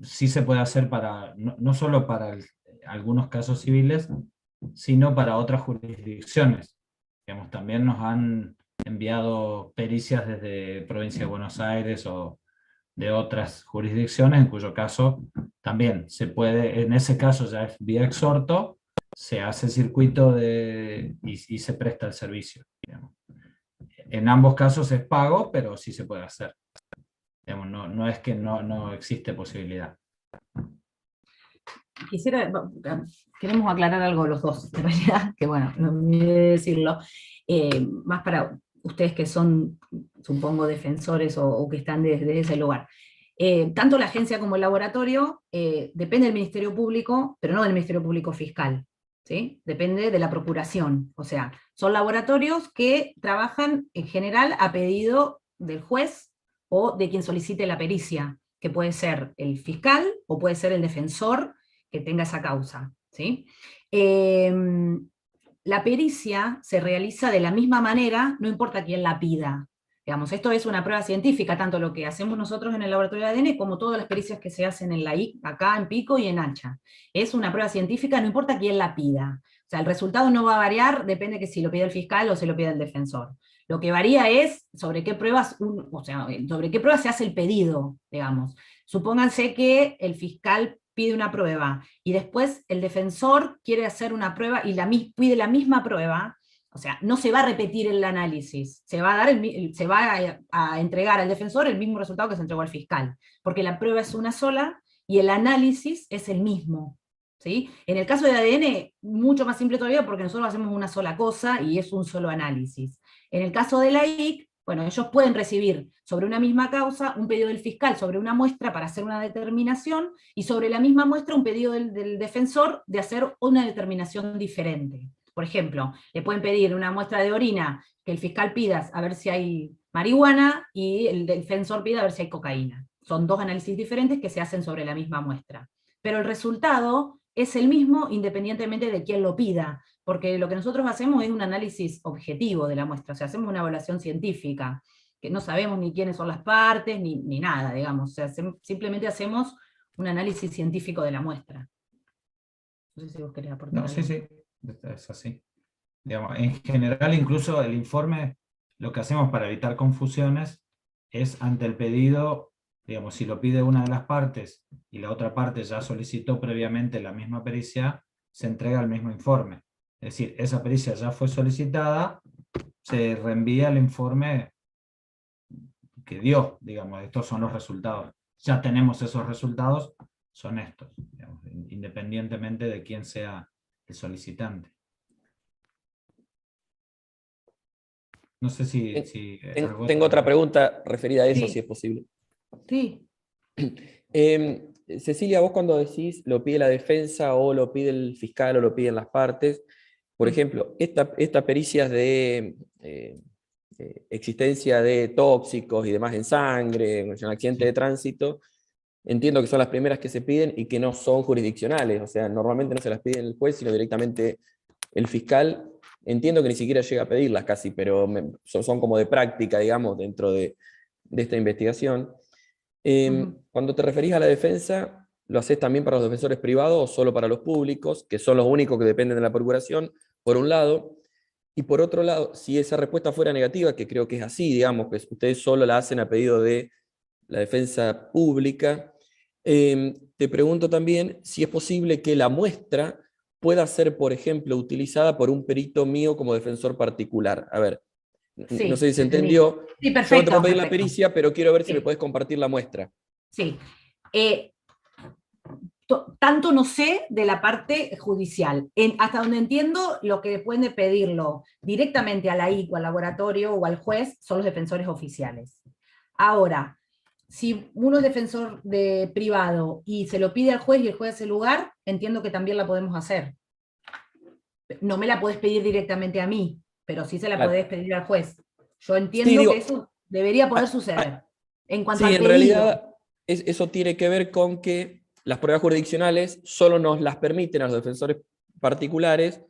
sí se puede hacer para, no solo para algunos casos civiles, sino para otras jurisdicciones. Digamos, también nos han enviado pericias desde Provincia de Buenos Aires o de otras jurisdicciones, en cuyo caso también se puede, en ese caso ya es vía exhorto, se hace circuito y se presta el servicio. Digamos. En ambos casos es pago, pero sí se puede hacer. Digamos, no es que no existe posibilidad. Queremos aclarar algo los dos, en realidad, que bueno, no me olvidé de decirlo, más para ustedes que son, supongo, defensores o que están desde ese lugar. Tanto la agencia como el laboratorio depende del Ministerio Público, pero no del Ministerio Público Fiscal, ¿sí? Depende de la procuración, o sea, son laboratorios que trabajan en general a pedido del juez o de quien solicite la pericia, que puede ser el fiscal o puede ser el defensor que tenga esa causa, ¿sí? La pericia se realiza de la misma manera, no importa quién la pida. Digamos, esto es una prueba científica, tanto lo que hacemos nosotros en el laboratorio de ADN como todas las pericias que se hacen en la I, acá en Pico y en Hacha. Es una prueba científica, no importa quién la pida. O sea, el resultado no va a variar, depende que si lo pide el fiscal o si lo pide el defensor. Lo que varía es sobre qué pruebas, sobre qué pruebas se hace el pedido, digamos. Supónganse que el fiscal pide una prueba, y después el defensor quiere hacer una prueba y pide la misma prueba, o sea, no se va a repetir el análisis, se va a entregar al defensor el mismo resultado que se entregó al fiscal, porque la prueba es una sola y el análisis es el mismo. ¿Sí? En el caso de ADN, mucho más simple todavía, porque nosotros hacemos una sola cosa y es un solo análisis. En el caso de la IC, bueno, ellos pueden recibir sobre una misma causa un pedido del fiscal sobre una muestra para hacer una determinación, y sobre la misma muestra un pedido del defensor de hacer una determinación diferente. Por ejemplo, le pueden pedir una muestra de orina que el fiscal pida a ver si hay marihuana, y el defensor pida a ver si hay cocaína. Son dos análisis diferentes que se hacen sobre la misma muestra. Pero el resultado es el mismo independientemente de quién lo pida, porque lo que nosotros hacemos es un análisis objetivo de la muestra, o sea, hacemos una evaluación científica, que no sabemos ni quiénes son las partes, ni nada, digamos, o sea, simplemente hacemos un análisis científico de la muestra. No sé si vos querés aportar No, algo. sí, es así. Digamos, en general, incluso el informe, lo que hacemos para evitar confusiones es ante el pedido, digamos, si lo pide una de las partes y la otra parte ya solicitó previamente la misma pericia, se entrega el mismo informe. Es decir, esa pericia ya fue solicitada, se reenvía el informe que dio, digamos, estos son los resultados. Ya tenemos esos resultados, son estos, digamos, independientemente de quién sea el solicitante. No sé si Tengo otra pregunta referida a eso, Sí. si es posible. Sí. Cecilia, vos cuando decís lo pide la defensa o lo pide el fiscal o lo piden las partes, por ejemplo, estas pericias de existencia de tóxicos y demás en sangre, en un accidente de tránsito, entiendo que son las primeras que se piden y que no son jurisdiccionales, o sea, normalmente no se las pide el juez, sino directamente el fiscal. Entiendo que ni siquiera llega a pedirlas casi, pero son como de práctica, digamos, dentro de esta investigación. Cuando te referís a la defensa, ¿lo haces también para los defensores privados o solo para los públicos, que son los únicos que dependen de la procuración, por un lado? Y por otro lado, si esa respuesta fuera negativa, que creo que es así, digamos, que ustedes solo la hacen a pedido de la defensa pública, te pregunto también si es posible que la muestra pueda ser, por ejemplo, utilizada por un perito mío como defensor particular. A ver, Sí, no sé si se entendió. Sí, Yo perfecto. no te puedo pedir la Perfecto. pericia, pero quiero ver si Sí. me puedes compartir la muestra. Sí. Tanto no sé de la parte judicial. Hasta donde entiendo, lo que puede pedirlo directamente a la IC, al laboratorio o al juez son los defensores oficiales. Ahora, si uno es defensor privado y se lo pide al juez y el juez hace lugar, entiendo que también la podemos hacer. No me la podés pedir directamente a mí, pero sí se la Claro. podés pedir al juez. Yo Sí, entiendo digo, que eso debería poder suceder. En cuanto sí, al en pedido. realidad eso tiene que ver con que las pruebas jurisdiccionales solo nos las permiten a los defensores particulares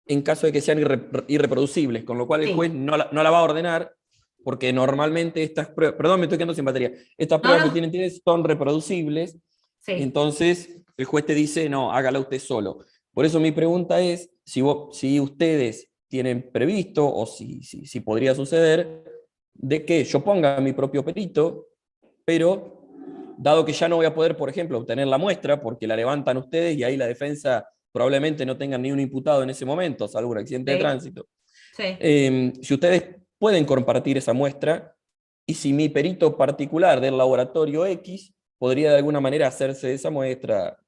en caso de que sean irreproducibles, con lo cual el Sí. juez no la va a ordenar, porque normalmente estas pruebas, perdón, me estoy quedando sin batería, estas pruebas No. que tienen son reproducibles, Sí. entonces el juez te dice, no, hágala usted solo. Por eso mi pregunta es, si ustedes tienen previsto, o si podría suceder, de que yo ponga mi propio perito, pero dado que ya no voy a poder, por ejemplo, obtener la muestra, porque la levantan ustedes y ahí la defensa probablemente no tengan ni un imputado en ese momento, salvo un accidente de Sí. tránsito. Sí. Si ustedes pueden compartir esa muestra, y si mi perito particular del laboratorio X podría de alguna manera hacerse de esa muestra,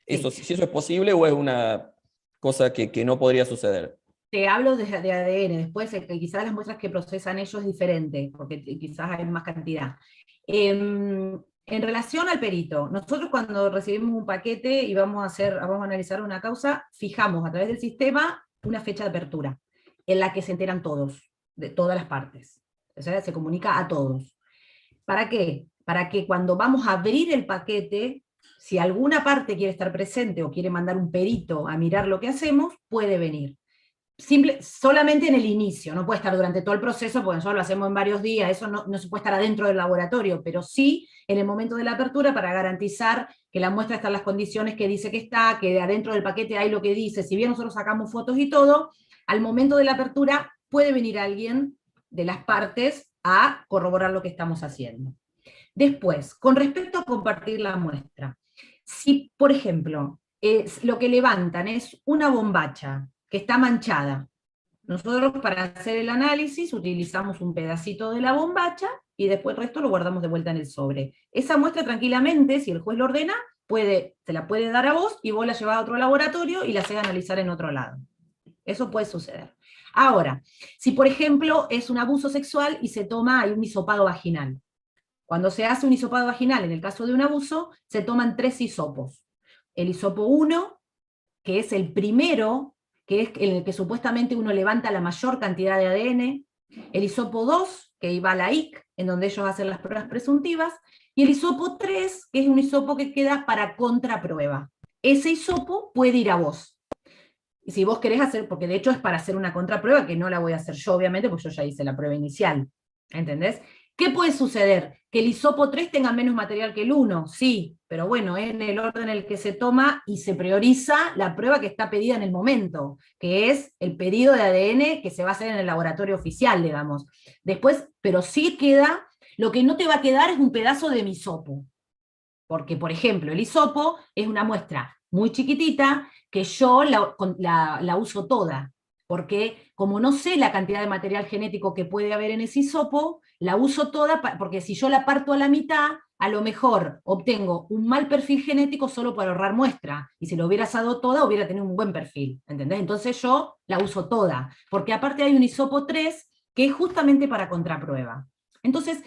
Sí. si eso es posible o es una cosa que no podría suceder. Te hablo de ADN, después quizás las muestras que procesan ellos es diferente, porque quizás hay más cantidad. En relación al perito, nosotros cuando recibimos un paquete y vamos a analizar una causa, fijamos a través del sistema una fecha de apertura, en la que se enteran todos, de todas las partes. O sea, se comunica a todos. ¿Para qué? Para que cuando vamos a abrir el paquete, si alguna parte quiere estar presente o quiere mandar un perito a mirar lo que hacemos, puede venir. Solamente en el inicio, no puede estar durante todo el proceso, porque nosotros lo hacemos en varios días, eso no se puede estar adentro del laboratorio, pero sí en el momento de la apertura para garantizar que la muestra está en las condiciones que dice que está, que adentro del paquete hay lo que dice, si bien nosotros sacamos fotos y todo, al momento de la apertura puede venir alguien de las partes a corroborar lo que estamos haciendo. Después, con respecto a compartir la muestra, si, por ejemplo, lo que levantan es una bombacha que está manchada, nosotros para hacer el análisis utilizamos un pedacito de la bombacha y después el resto lo guardamos de vuelta en el sobre. Esa muestra tranquilamente, si el juez lo ordena, se la puede dar a vos y vos la llevás a otro laboratorio y la haces analizar en otro lado. Eso puede suceder. Ahora, si por ejemplo es un abuso sexual y hay un hisopado vaginal. Cuando se hace un hisopado vaginal, en el caso de un abuso, se toman 3 hisopos. El hisopo 1, que es el primero, que es en el que supuestamente uno levanta la mayor cantidad de ADN, el hisopo 2, que va a la IC, en donde ellos hacen las pruebas presuntivas, y el hisopo 3, que es un hisopo que queda para contraprueba. Ese hisopo puede ir a vos. Y si vos querés hacer, porque de hecho es para hacer una contraprueba, que no la voy a hacer yo, obviamente, porque yo ya hice la prueba inicial, ¿entendés? ¿Qué puede suceder? ¿Que el hisopo 3 tenga menos material que el 1? Sí, pero bueno, es en el orden en el que se toma y se prioriza la prueba que está pedida en el momento, que es el pedido de ADN que se va a hacer en el laboratorio oficial, digamos. Después, pero sí queda, lo que no te va a quedar es un pedazo de mi hisopo. Porque, por ejemplo, el hisopo es una muestra muy chiquitita que yo la uso toda. Porque como no sé la cantidad de material genético que puede haber en ese hisopo, la uso toda, porque si yo la parto a la mitad, a lo mejor obtengo un mal perfil genético solo para ahorrar muestra, y si lo hubiera usado toda, hubiera tenido un buen perfil, ¿entendés? Entonces yo la uso toda, porque aparte hay un hisopo 3 que es justamente para contraprueba. Entonces,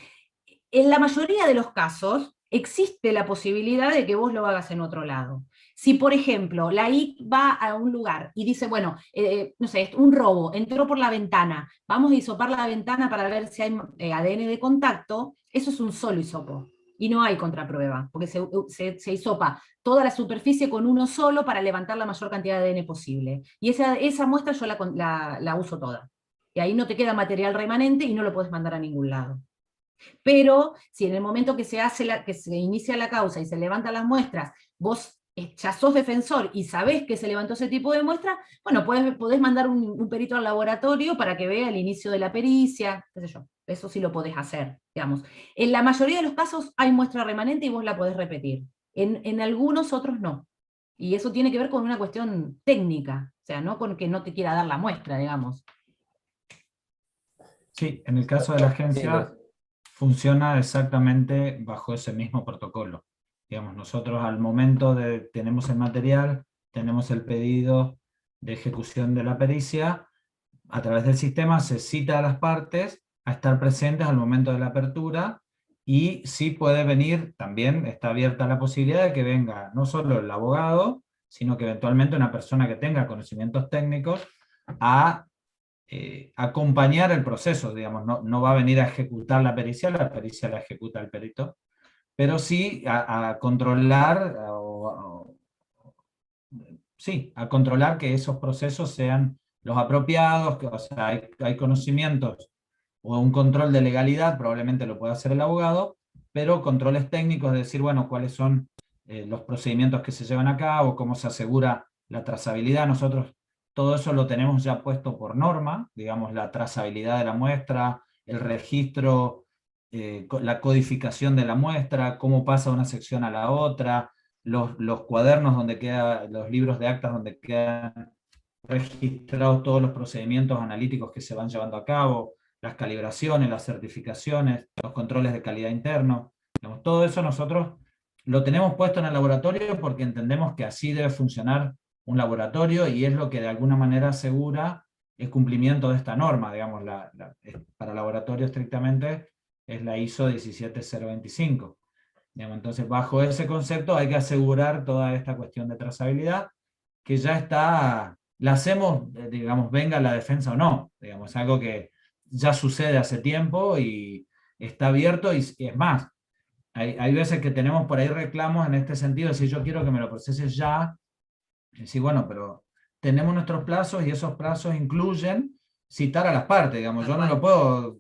en la mayoría de los casos, existe la posibilidad de que vos lo hagas en otro lado. Si, por ejemplo, la IC va a un lugar y dice, bueno, no sé, un robo, entró por la ventana, vamos a hisopar la ventana para ver si hay ADN de contacto, eso es un solo hisopo. Y no hay contraprueba, porque se hisopa toda la superficie con uno solo para levantar la mayor cantidad de ADN posible. Y esa muestra yo la uso toda. Y ahí no te queda material remanente y no lo puedes mandar a ningún lado. Pero si en el momento que se inicia la causa y se levantan las muestras, vos ya sos defensor y sabés que se levantó ese tipo de muestra, bueno, podés mandar un perito al laboratorio para que vea el inicio de la pericia, qué sé yo, eso sí lo podés hacer, digamos. En la mayoría de los casos hay muestra remanente y vos la podés repetir, en algunos otros no. Y eso tiene que ver con una cuestión técnica, o sea, no con que no te quiera dar la muestra, digamos. Sí, en el caso de la agencia funciona exactamente bajo ese mismo protocolo. Digamos, nosotros al momento tenemos el material, tenemos el pedido de ejecución de la pericia, a través del sistema se cita a las partes a estar presentes al momento de la apertura, y sí puede venir, también está abierta la posibilidad de que venga no solo el abogado, sino que eventualmente una persona que tenga conocimientos técnicos a acompañar el proceso, digamos, no va a venir a ejecutar la pericia la ejecuta el perito, pero sí a controlar, sí, a controlar que esos procesos sean los apropiados, que, o sea, hay conocimientos o un control de legalidad, probablemente lo pueda hacer el abogado, pero controles técnicos, de decir, bueno, cuáles son los procedimientos que se llevan a cabo, cómo se asegura la trazabilidad. Nosotros todo eso lo tenemos ya puesto por norma, digamos, la trazabilidad de la muestra, el registro, la codificación de la muestra, cómo pasa una sección a la otra, los cuadernos donde quedan, los libros de actas donde quedan registrados todos los procedimientos analíticos que se van llevando a cabo, las calibraciones, las certificaciones, los controles de calidad internos. Digamos, todo eso nosotros lo tenemos puesto en el laboratorio porque entendemos que así debe funcionar un laboratorio y es lo que de alguna manera asegura el cumplimiento de esta norma. Digamos, para laboratorio estrictamente es la ISO 17025. Digamos, entonces, bajo ese concepto hay que asegurar toda esta cuestión de trazabilidad, que ya está, la hacemos, digamos, venga la defensa o no. Digamos, es algo que ya sucede hace tiempo y está abierto, y es más, hay veces que tenemos por ahí reclamos en este sentido, si yo quiero que me lo proceses ya, y decir, bueno, pero tenemos nuestros plazos y esos plazos incluyen citar a las partes, digamos, yo no lo puedo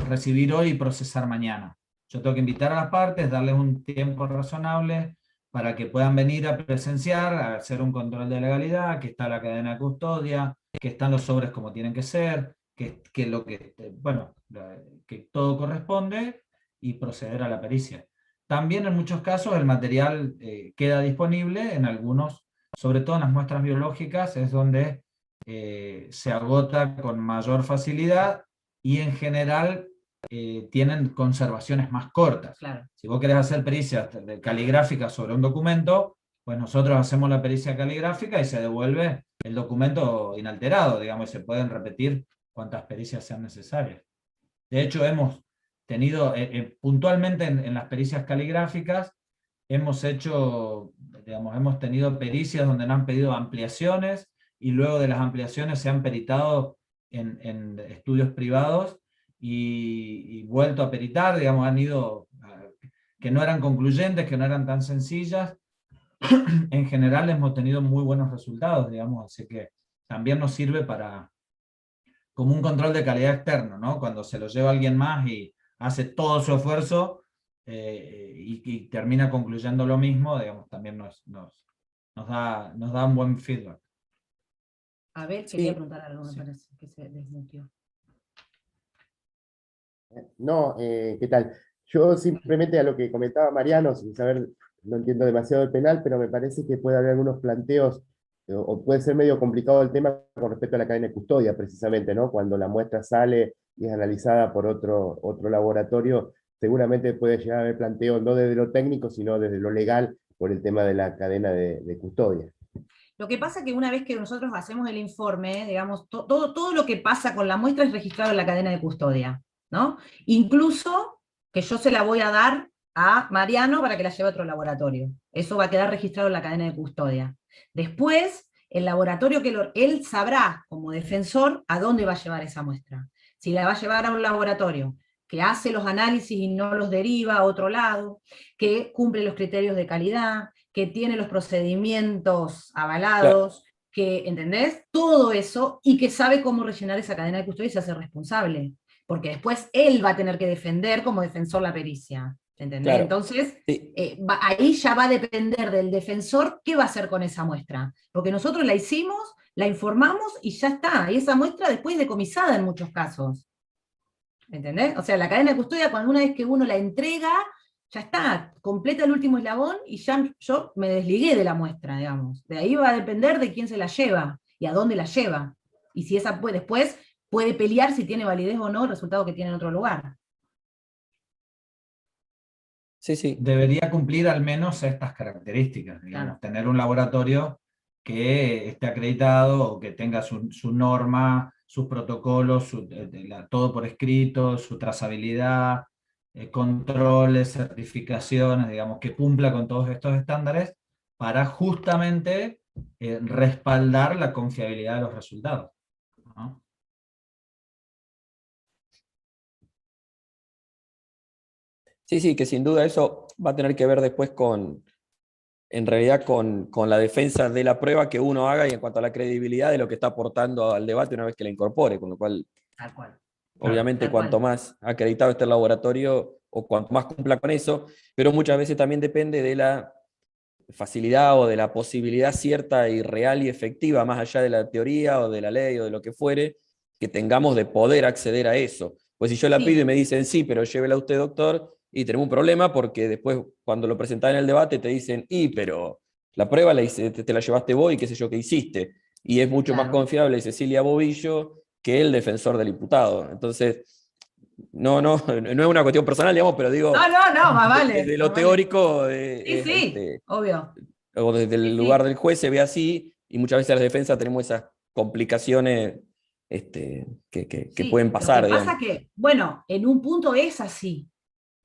recibir hoy y procesar mañana. Yo tengo que invitar a las partes, darles un tiempo razonable para que puedan venir a presenciar, a hacer un control de legalidad, que está la cadena de custodia, que están los sobres como tienen que ser, bueno, que todo corresponde, y proceder a la pericia. También en muchos casos el material queda disponible, en algunos, sobre todo en las muestras biológicas, es donde se agota con mayor facilidad, y en general tienen conservaciones más cortas. Claro. Si vos querés hacer pericias caligráficas sobre un documento, pues nosotros hacemos la pericia caligráfica y se devuelve el documento inalterado, digamos, y se pueden repetir cuantas pericias sean necesarias. De hecho, hemos tenido, puntualmente en las pericias caligráficas, hemos tenido pericias donde nos han pedido ampliaciones, y luego de las ampliaciones se han peritado en estudios privados, y vuelto a peritar, digamos, han ido, que no eran concluyentes, que no eran tan sencillas. En general hemos tenido muy buenos resultados, digamos, así que también nos sirve como un control de calidad externo, ¿no? Cuando se lo lleva alguien más y hace todo su esfuerzo y termina concluyendo lo mismo, digamos, también nos da un buen feedback. A ver, quería preguntar algo, me parece que se desmutió. No, ¿qué tal? Yo simplemente a lo que comentaba Mariano, sin saber, no entiendo demasiado el penal, pero me parece que puede haber algunos planteos, o puede ser medio complicado el tema con respecto a la cadena de custodia, precisamente, ¿no? Cuando la muestra sale y es analizada por otro laboratorio, seguramente puede llegar a haber planteos no desde lo técnico, sino desde lo legal, por el tema de la cadena de custodia. Lo que pasa es que una vez que nosotros hacemos el informe, digamos, todo lo que pasa con la muestra es registrado en la cadena de custodia, ¿no? Incluso que yo se la voy a dar a Mariano para que la lleve a otro laboratorio. Eso va a quedar registrado en la cadena de custodia. Después, el laboratorio él sabrá, como defensor, a dónde va a llevar esa muestra. Si la va a llevar a un laboratorio que hace los análisis y no los deriva a otro lado, que cumple los criterios de calidad, que tiene los procedimientos avalados, claro, que, ¿entendés? Todo eso, y que sabe cómo rellenar esa cadena de custodia y se hace responsable. Porque después él va a tener que defender como defensor la pericia. ¿Entendés? Claro. Entonces, sí, ahí ya va a depender del defensor qué va a hacer con esa muestra. Porque nosotros la hicimos, la informamos y ya está. Y esa muestra después es decomisada en muchos casos. ¿Entendés? O sea, la cadena de custodia, cuando una vez que uno la entrega, ya está, completa el último eslabón y ya yo me desligué de la muestra, digamos. De ahí va a depender de quién se la lleva y a dónde la lleva. Y si esa después puede pelear si tiene validez o no el resultado que tiene en otro lugar. Sí, sí. Debería cumplir al menos estas características, digamos, claro, tener un laboratorio que esté acreditado o que tenga su norma, sus protocolos, todo por escrito, su trazabilidad, controles, certificaciones, digamos, que cumpla con todos estos estándares para justamente respaldar la confiabilidad de los resultados, ¿no? Sí, sí, que sin duda eso va a tener que ver después en realidad con la defensa de la prueba que uno haga y en cuanto a la credibilidad de lo que está aportando al debate una vez que la incorpore, con lo cual, Tal cual. obviamente, Tal cuanto cual. más acreditado esté el laboratorio o cuanto más cumpla con eso, pero muchas veces también depende de la facilidad o de la posibilidad cierta y real y efectiva, más allá de la teoría o de la ley o de lo que fuere, que tengamos de poder acceder a eso. Pues si yo la Sí. pido y me dicen, sí, pero llévela usted, doctor, y tenemos un problema porque después cuando lo presentás en el debate te dicen, pero la prueba te la llevaste vos y qué sé yo qué hiciste. Y es mucho más Claro. confiable Cecilia Bobillo que el defensor del imputado. Entonces, no es una cuestión personal, digamos, pero digo, No, más vale. desde lo más vale. teórico, Sí, obvio. o desde el lugar del juez se ve así, y muchas veces en las defensas tenemos esas complicaciones que Sí, pueden pasar, lo que digamos. pasa que, bueno, en un punto es así,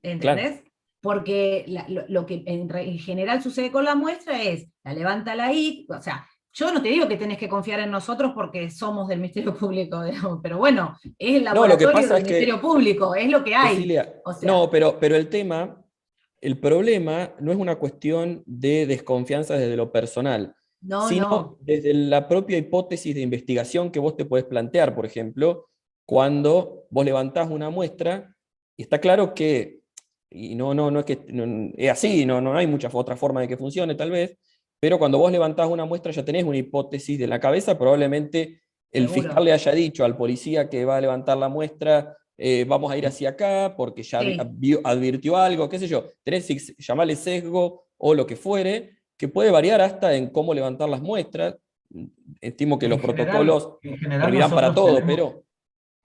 Claro. ¿entendés? Porque lo que en general sucede con la muestra es, la levanta la I, o sea, yo no te digo que tenés que confiar en nosotros porque somos del Ministerio Público, digamos, pero bueno, es el No, lo que laboratorio pasa del es Ministerio que, Público, es lo que hay. Cecilia, O sea, no, pero el problema no es una cuestión de desconfianza desde lo personal, sino no. desde la propia hipótesis de investigación que vos te podés plantear, por ejemplo, cuando vos levantás una muestra, y está claro que, y no es que es así, no hay mucha otra forma de que funcione tal vez, pero cuando vos levantás una muestra ya tenés una hipótesis de la cabeza, probablemente el fiscal Seguro. le haya dicho al policía que va a levantar la muestra, vamos a ir hacia acá porque ya Sí. advirtió algo, qué sé yo, tenés, llamarle sesgo o lo que fuere, que puede variar hasta en cómo levantar las muestras. Estimo que los protocolos En general servirán para nosotros todo, tenemos, pero...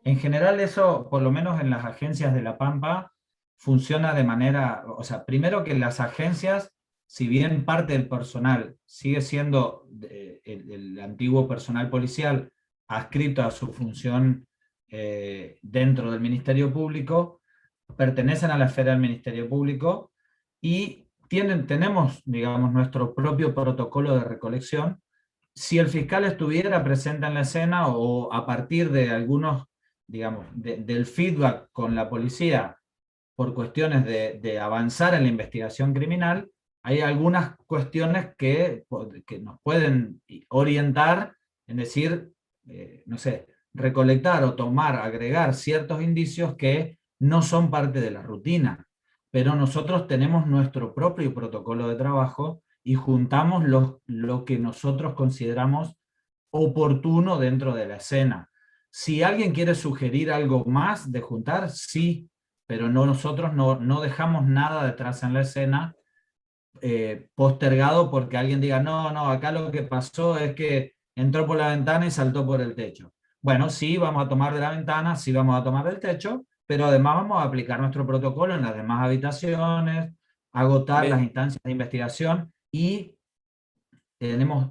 en general eso, por lo menos en las agencias de La Pampa, funciona de manera, o sea, primero que las agencias, si bien parte del personal sigue siendo el antiguo personal policial adscrito a su función dentro del Ministerio Público, pertenecen a la esfera del Ministerio Público y tenemos, digamos, nuestro propio protocolo de recolección. Si el fiscal estuviera presente en la escena o a partir de algunos, digamos, del feedback con la policía por cuestiones de avanzar en la investigación criminal, hay algunas cuestiones que nos pueden orientar en decir, no sé, recolectar o tomar, agregar ciertos indicios que no son parte de la rutina, pero nosotros tenemos nuestro propio protocolo de trabajo y juntamos lo que nosotros consideramos oportuno dentro de la escena. Si alguien quiere sugerir algo más de juntar, sí, pero nosotros no dejamos nada detrás en la escena postergado porque alguien diga, no, acá lo que pasó es que entró por la ventana y saltó por el techo. Bueno, sí, vamos a tomar de la ventana, sí vamos a tomar del techo, pero además vamos a aplicar nuestro protocolo en las demás habitaciones, agotar las instancias de investigación y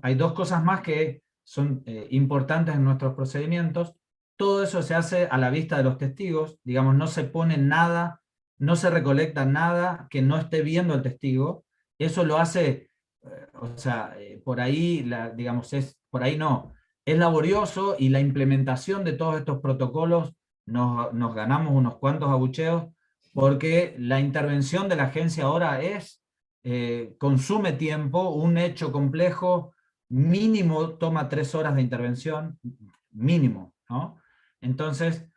hay dos cosas más que son importantes en nuestros procedimientos. Todo eso se hace a la vista de los testigos, digamos, no se pone nada, no se recolecta nada que no esté viendo el testigo. Eso lo hace, o sea, por ahí, digamos, por ahí no. Es laborioso y la implementación de todos estos protocolos nos ganamos unos cuantos abucheos porque la intervención de la agencia ahora consume tiempo, un hecho complejo mínimo toma 3 horas de intervención, mínimo, ¿no? Entonces,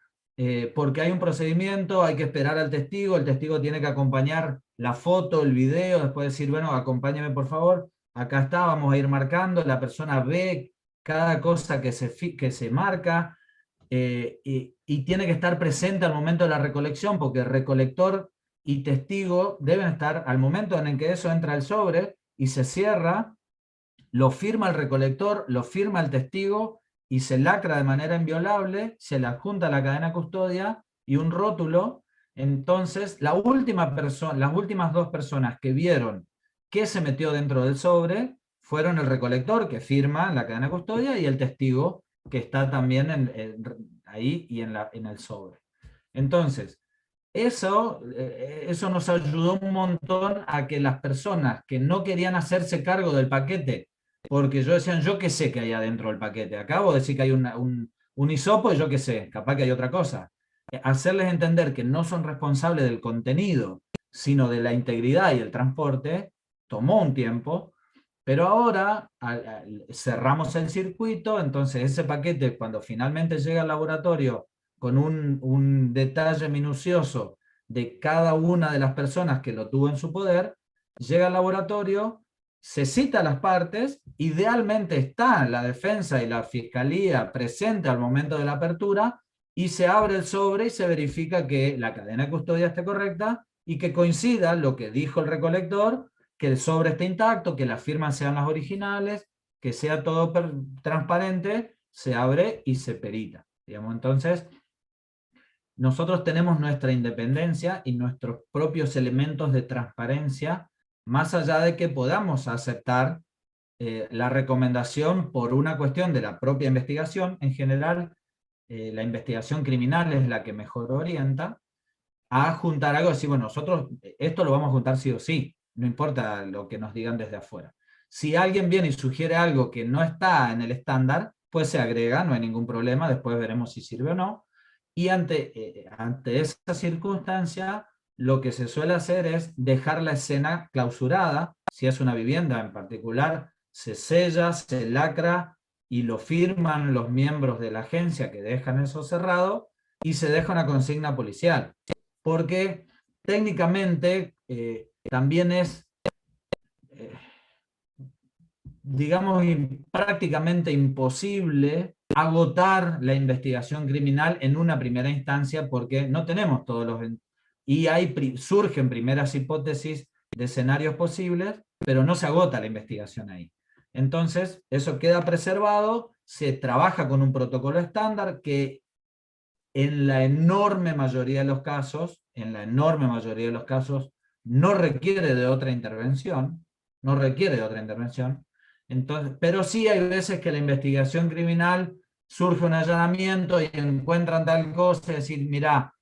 porque hay un procedimiento, hay que esperar al testigo, el testigo tiene que acompañar la foto, el video, después decir, bueno, acompáñame por favor, acá está, vamos a ir marcando, la persona ve cada cosa que se marca, y tiene que estar presente al momento de la recolección, porque el recolector y testigo deben estar al momento en el que eso entra al sobre y se cierra, lo firma el recolector, lo firma el testigo y se lacra de manera inviolable, se le adjunta a la cadena custodia y un rótulo. Entonces, las últimas 2 personas que vieron qué se metió dentro del sobre fueron el recolector, que firma la cadena custodia, y el testigo, que está también ahí y en el sobre. Entonces, eso nos ayudó un montón a que las personas que no querían hacerse cargo del paquete porque yo decían, yo qué sé que hay adentro del paquete. Acá vos decís que hay un hisopo y yo qué sé, capaz que hay otra cosa. Hacerles entender que no son responsables del contenido, sino de la integridad y el transporte, tomó un tiempo, pero ahora cerramos el circuito, entonces ese paquete cuando finalmente llega al laboratorio con un detalle minucioso de cada una de las personas que lo tuvo en su poder, llega al laboratorio, se cita a las partes, idealmente está la defensa y la fiscalía presente al momento de la apertura, y se abre el sobre y se verifica que la cadena de custodia esté correcta y que coincida lo que dijo el recolector, que el sobre esté intacto, que las firmas sean las originales, que sea todo transparente, se abre y se perita. Digamos. Entonces, nosotros tenemos nuestra independencia y nuestros propios elementos de transparencia, más allá de que podamos aceptar la recomendación por una cuestión de la propia investigación. En general, la investigación criminal es la que mejor orienta a juntar algo, así, bueno, nosotros esto lo vamos a juntar sí o sí, no importa lo que nos digan desde afuera. Si alguien viene y sugiere algo que no está en el estándar, pues se agrega, no hay ningún problema, después veremos si sirve o no. Y ante esa circunstancia, lo que se suele hacer es dejar la escena clausurada. Si es una vivienda en particular, se sella, se lacra y lo firman los miembros de la agencia que dejan eso cerrado, y se deja una consigna policial. Porque técnicamente también es, digamos, prácticamente imposible agotar la investigación criminal en una primera instancia, porque no tenemos todos los... Y surgen primeras hipótesis de escenarios posibles, pero no se agota la investigación ahí. Entonces, eso queda preservado, se trabaja con un protocolo estándar que en la enorme mayoría de los casos, no requiere de otra intervención, Entonces, pero sí hay veces que la investigación criminal surge un allanamiento y encuentran tal cosa, y decir, mirá,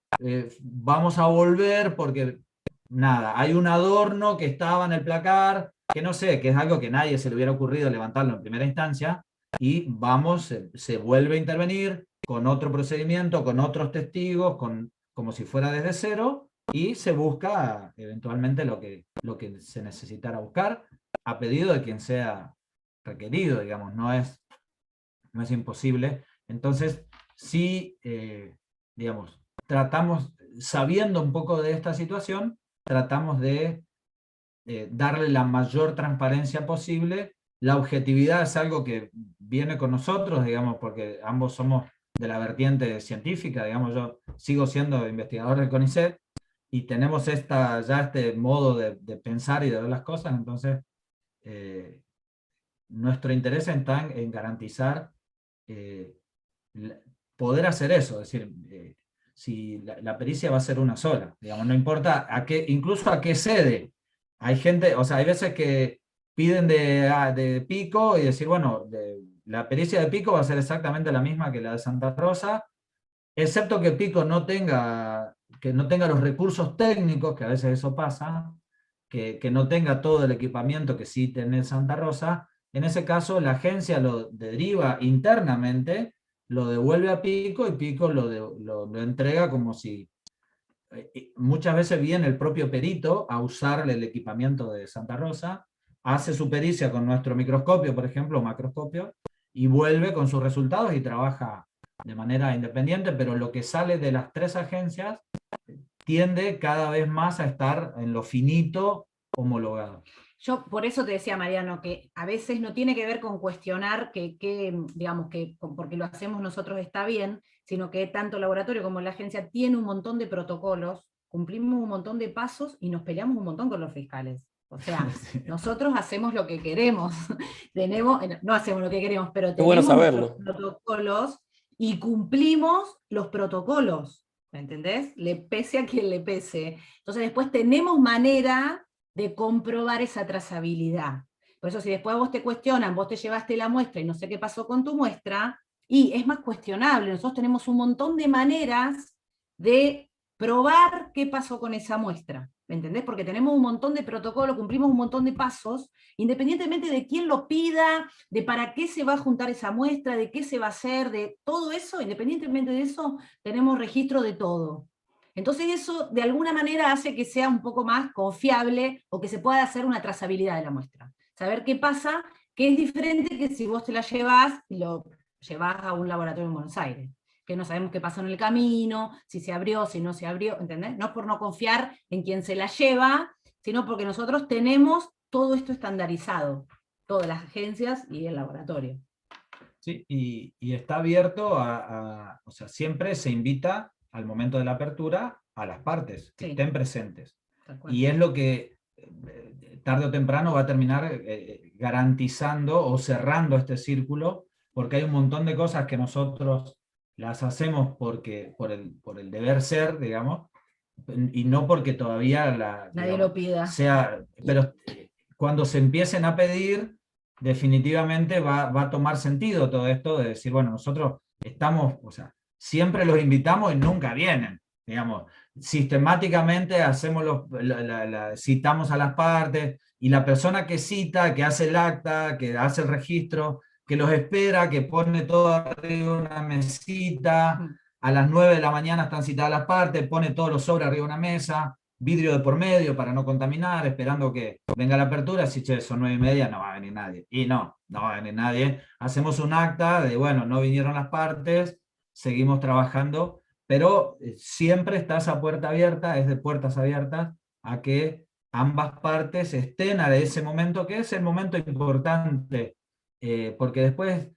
vamos a volver porque, nada, hay un adorno que estaba en el placar, que no sé, que es algo que nadie se le hubiera ocurrido levantarlo en primera instancia, y se vuelve a intervenir con otro procedimiento, con otros testigos, como si fuera desde cero, y se busca eventualmente lo que se necesitara buscar, a pedido de quien sea requerido, digamos, no es imposible. Entonces, sí, digamos, tratamos, sabiendo un poco de esta situación, tratamos de darle la mayor transparencia posible. La objetividad es algo que viene con nosotros, digamos, porque ambos somos de la vertiente científica, digamos, yo sigo siendo investigador del CONICET, y tenemos ya este modo de pensar y de ver las cosas. Entonces, nuestro interés está en garantizar poder hacer eso, es decir, si la pericia va a ser una sola, digamos, no importa incluso a qué sede. Hay gente, o sea, hay veces que piden de Pico y decir, bueno, la pericia de Pico va a ser exactamente la misma que la de Santa Rosa, excepto que Pico no tenga los recursos técnicos, que a veces eso pasa, que no tenga todo el equipamiento que sí tiene Santa Rosa. En ese caso, la agencia lo deriva internamente, lo devuelve a Pico, y Pico lo entrega como si... Muchas veces viene el propio perito a usar el equipamiento de Santa Rosa, hace su pericia con nuestro microscopio, por ejemplo, o macroscopio, y vuelve con sus resultados y trabaja de manera independiente, pero lo que sale de las tres agencias tiende cada vez más a estar en lo finito homologado. Yo por eso te decía, Mariano, que a veces no tiene que ver con cuestionar digamos, que porque lo hacemos nosotros está bien, sino que tanto el laboratorio como la agencia tiene un montón de protocolos, cumplimos un montón de pasos y nos peleamos un montón con los fiscales. O sea, sí, nosotros hacemos lo que queremos, no hacemos lo que queremos, pero tenemos protocolos y cumplimos los protocolos, ¿me entendés? Le pese a quien le pese. Entonces después tenemos manera de comprobar esa trazabilidad. Por eso si después vos te cuestionan, vos te llevaste la muestra y no sé qué pasó con tu muestra, y es más cuestionable. Nosotros tenemos un montón de maneras de probar qué pasó con esa muestra. ¿me entendés? Porque tenemos un montón de protocolos, cumplimos un montón de pasos, independientemente de quién lo pida, de para qué se va a juntar esa muestra, de qué se va a hacer, de todo eso, independientemente de eso, tenemos registro de todo. Entonces eso de alguna manera hace que sea un poco más confiable o que se pueda hacer una trazabilidad de la muestra. Saber qué pasa, que es diferente que si vos te la llevás y lo llevás a un laboratorio en Buenos Aires, que no sabemos qué pasó en el camino, si se abrió, si no se abrió, ¿entendés? No es por no confiar en quien se la lleva, sino porque nosotros tenemos todo esto estandarizado, todas las agencias y el laboratorio. Sí, y está abierto o sea, siempre se invita al momento de la apertura a las partes, que Sí. estén presentes. Tal cual. Y es lo que tarde o temprano va a terminar garantizando o cerrando este círculo, porque hay un montón de cosas que nosotros las hacemos por el deber ser, digamos, y no porque todavía Nadie digamos, lo pida. pero cuando se empiecen a pedir, definitivamente va a tomar sentido todo esto de decir, bueno, nosotros estamos, o sea, siempre los invitamos y nunca vienen, digamos, sistemáticamente hacemos citamos a las partes, y la persona que cita, que hace el acta, que hace el registro, que los espera, que pone todo arriba de una mesita, a las 9 de la mañana están citadas las partes, pone todos los sobres arriba de una mesa, vidrio de por medio para no contaminar, esperando que venga la apertura. Si che, son 9:30, no va a venir nadie. Y no va a venir nadie. Hacemos un acta de, bueno, no vinieron las partes, seguimos trabajando, pero siempre está esa puerta abierta, es de puertas abiertas, a que ambas partes estén a ese momento, que es el momento importante, porque después,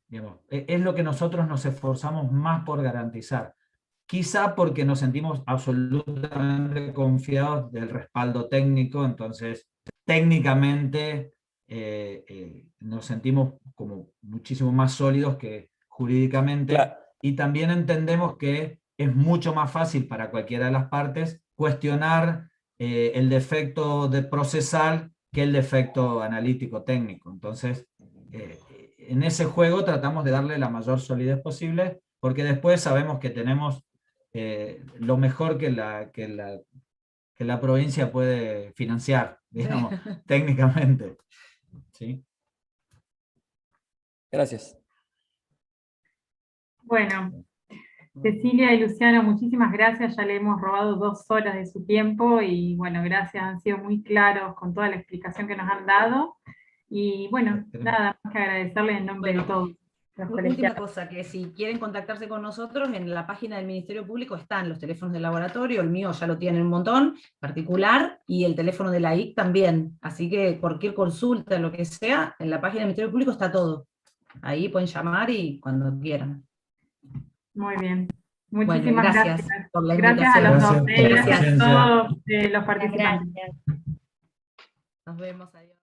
digamos, es lo que nosotros nos esforzamos más por garantizar. Quizá porque nos sentimos absolutamente confiados del respaldo técnico, entonces técnicamente nos sentimos como muchísimo más sólidos que jurídicamente, Claro. y también entendemos que es mucho más fácil para cualquiera de las partes cuestionar el defecto de procesal que el defecto analítico técnico. Entonces, en ese juego tratamos de darle la mayor solidez posible, porque después sabemos que tenemos lo mejor que la provincia puede financiar, digamos, técnicamente. ¿Sí? Gracias. Bueno, Cecilia y Luciano, muchísimas gracias, ya le hemos robado 2 horas de su tiempo y bueno, gracias, han sido muy claros con toda la explicación que nos han dado y bueno, nada más que agradecerles en nombre de todos los Última colegiados. cosa, que si quieren contactarse con nosotros, en la página del Ministerio Público están los teléfonos del laboratorio, el mío ya lo tienen un montón, particular, y el teléfono de la IC también, así que cualquier consulta, lo que sea, en la página del Ministerio Público está todo. Ahí pueden llamar y cuando quieran. Muy bien. Muchísimas Bueno, gracias por la Gracias a invitación. los dos, Gracias por la gracias a paciencia. todos los participantes. Nos vemos, adiós.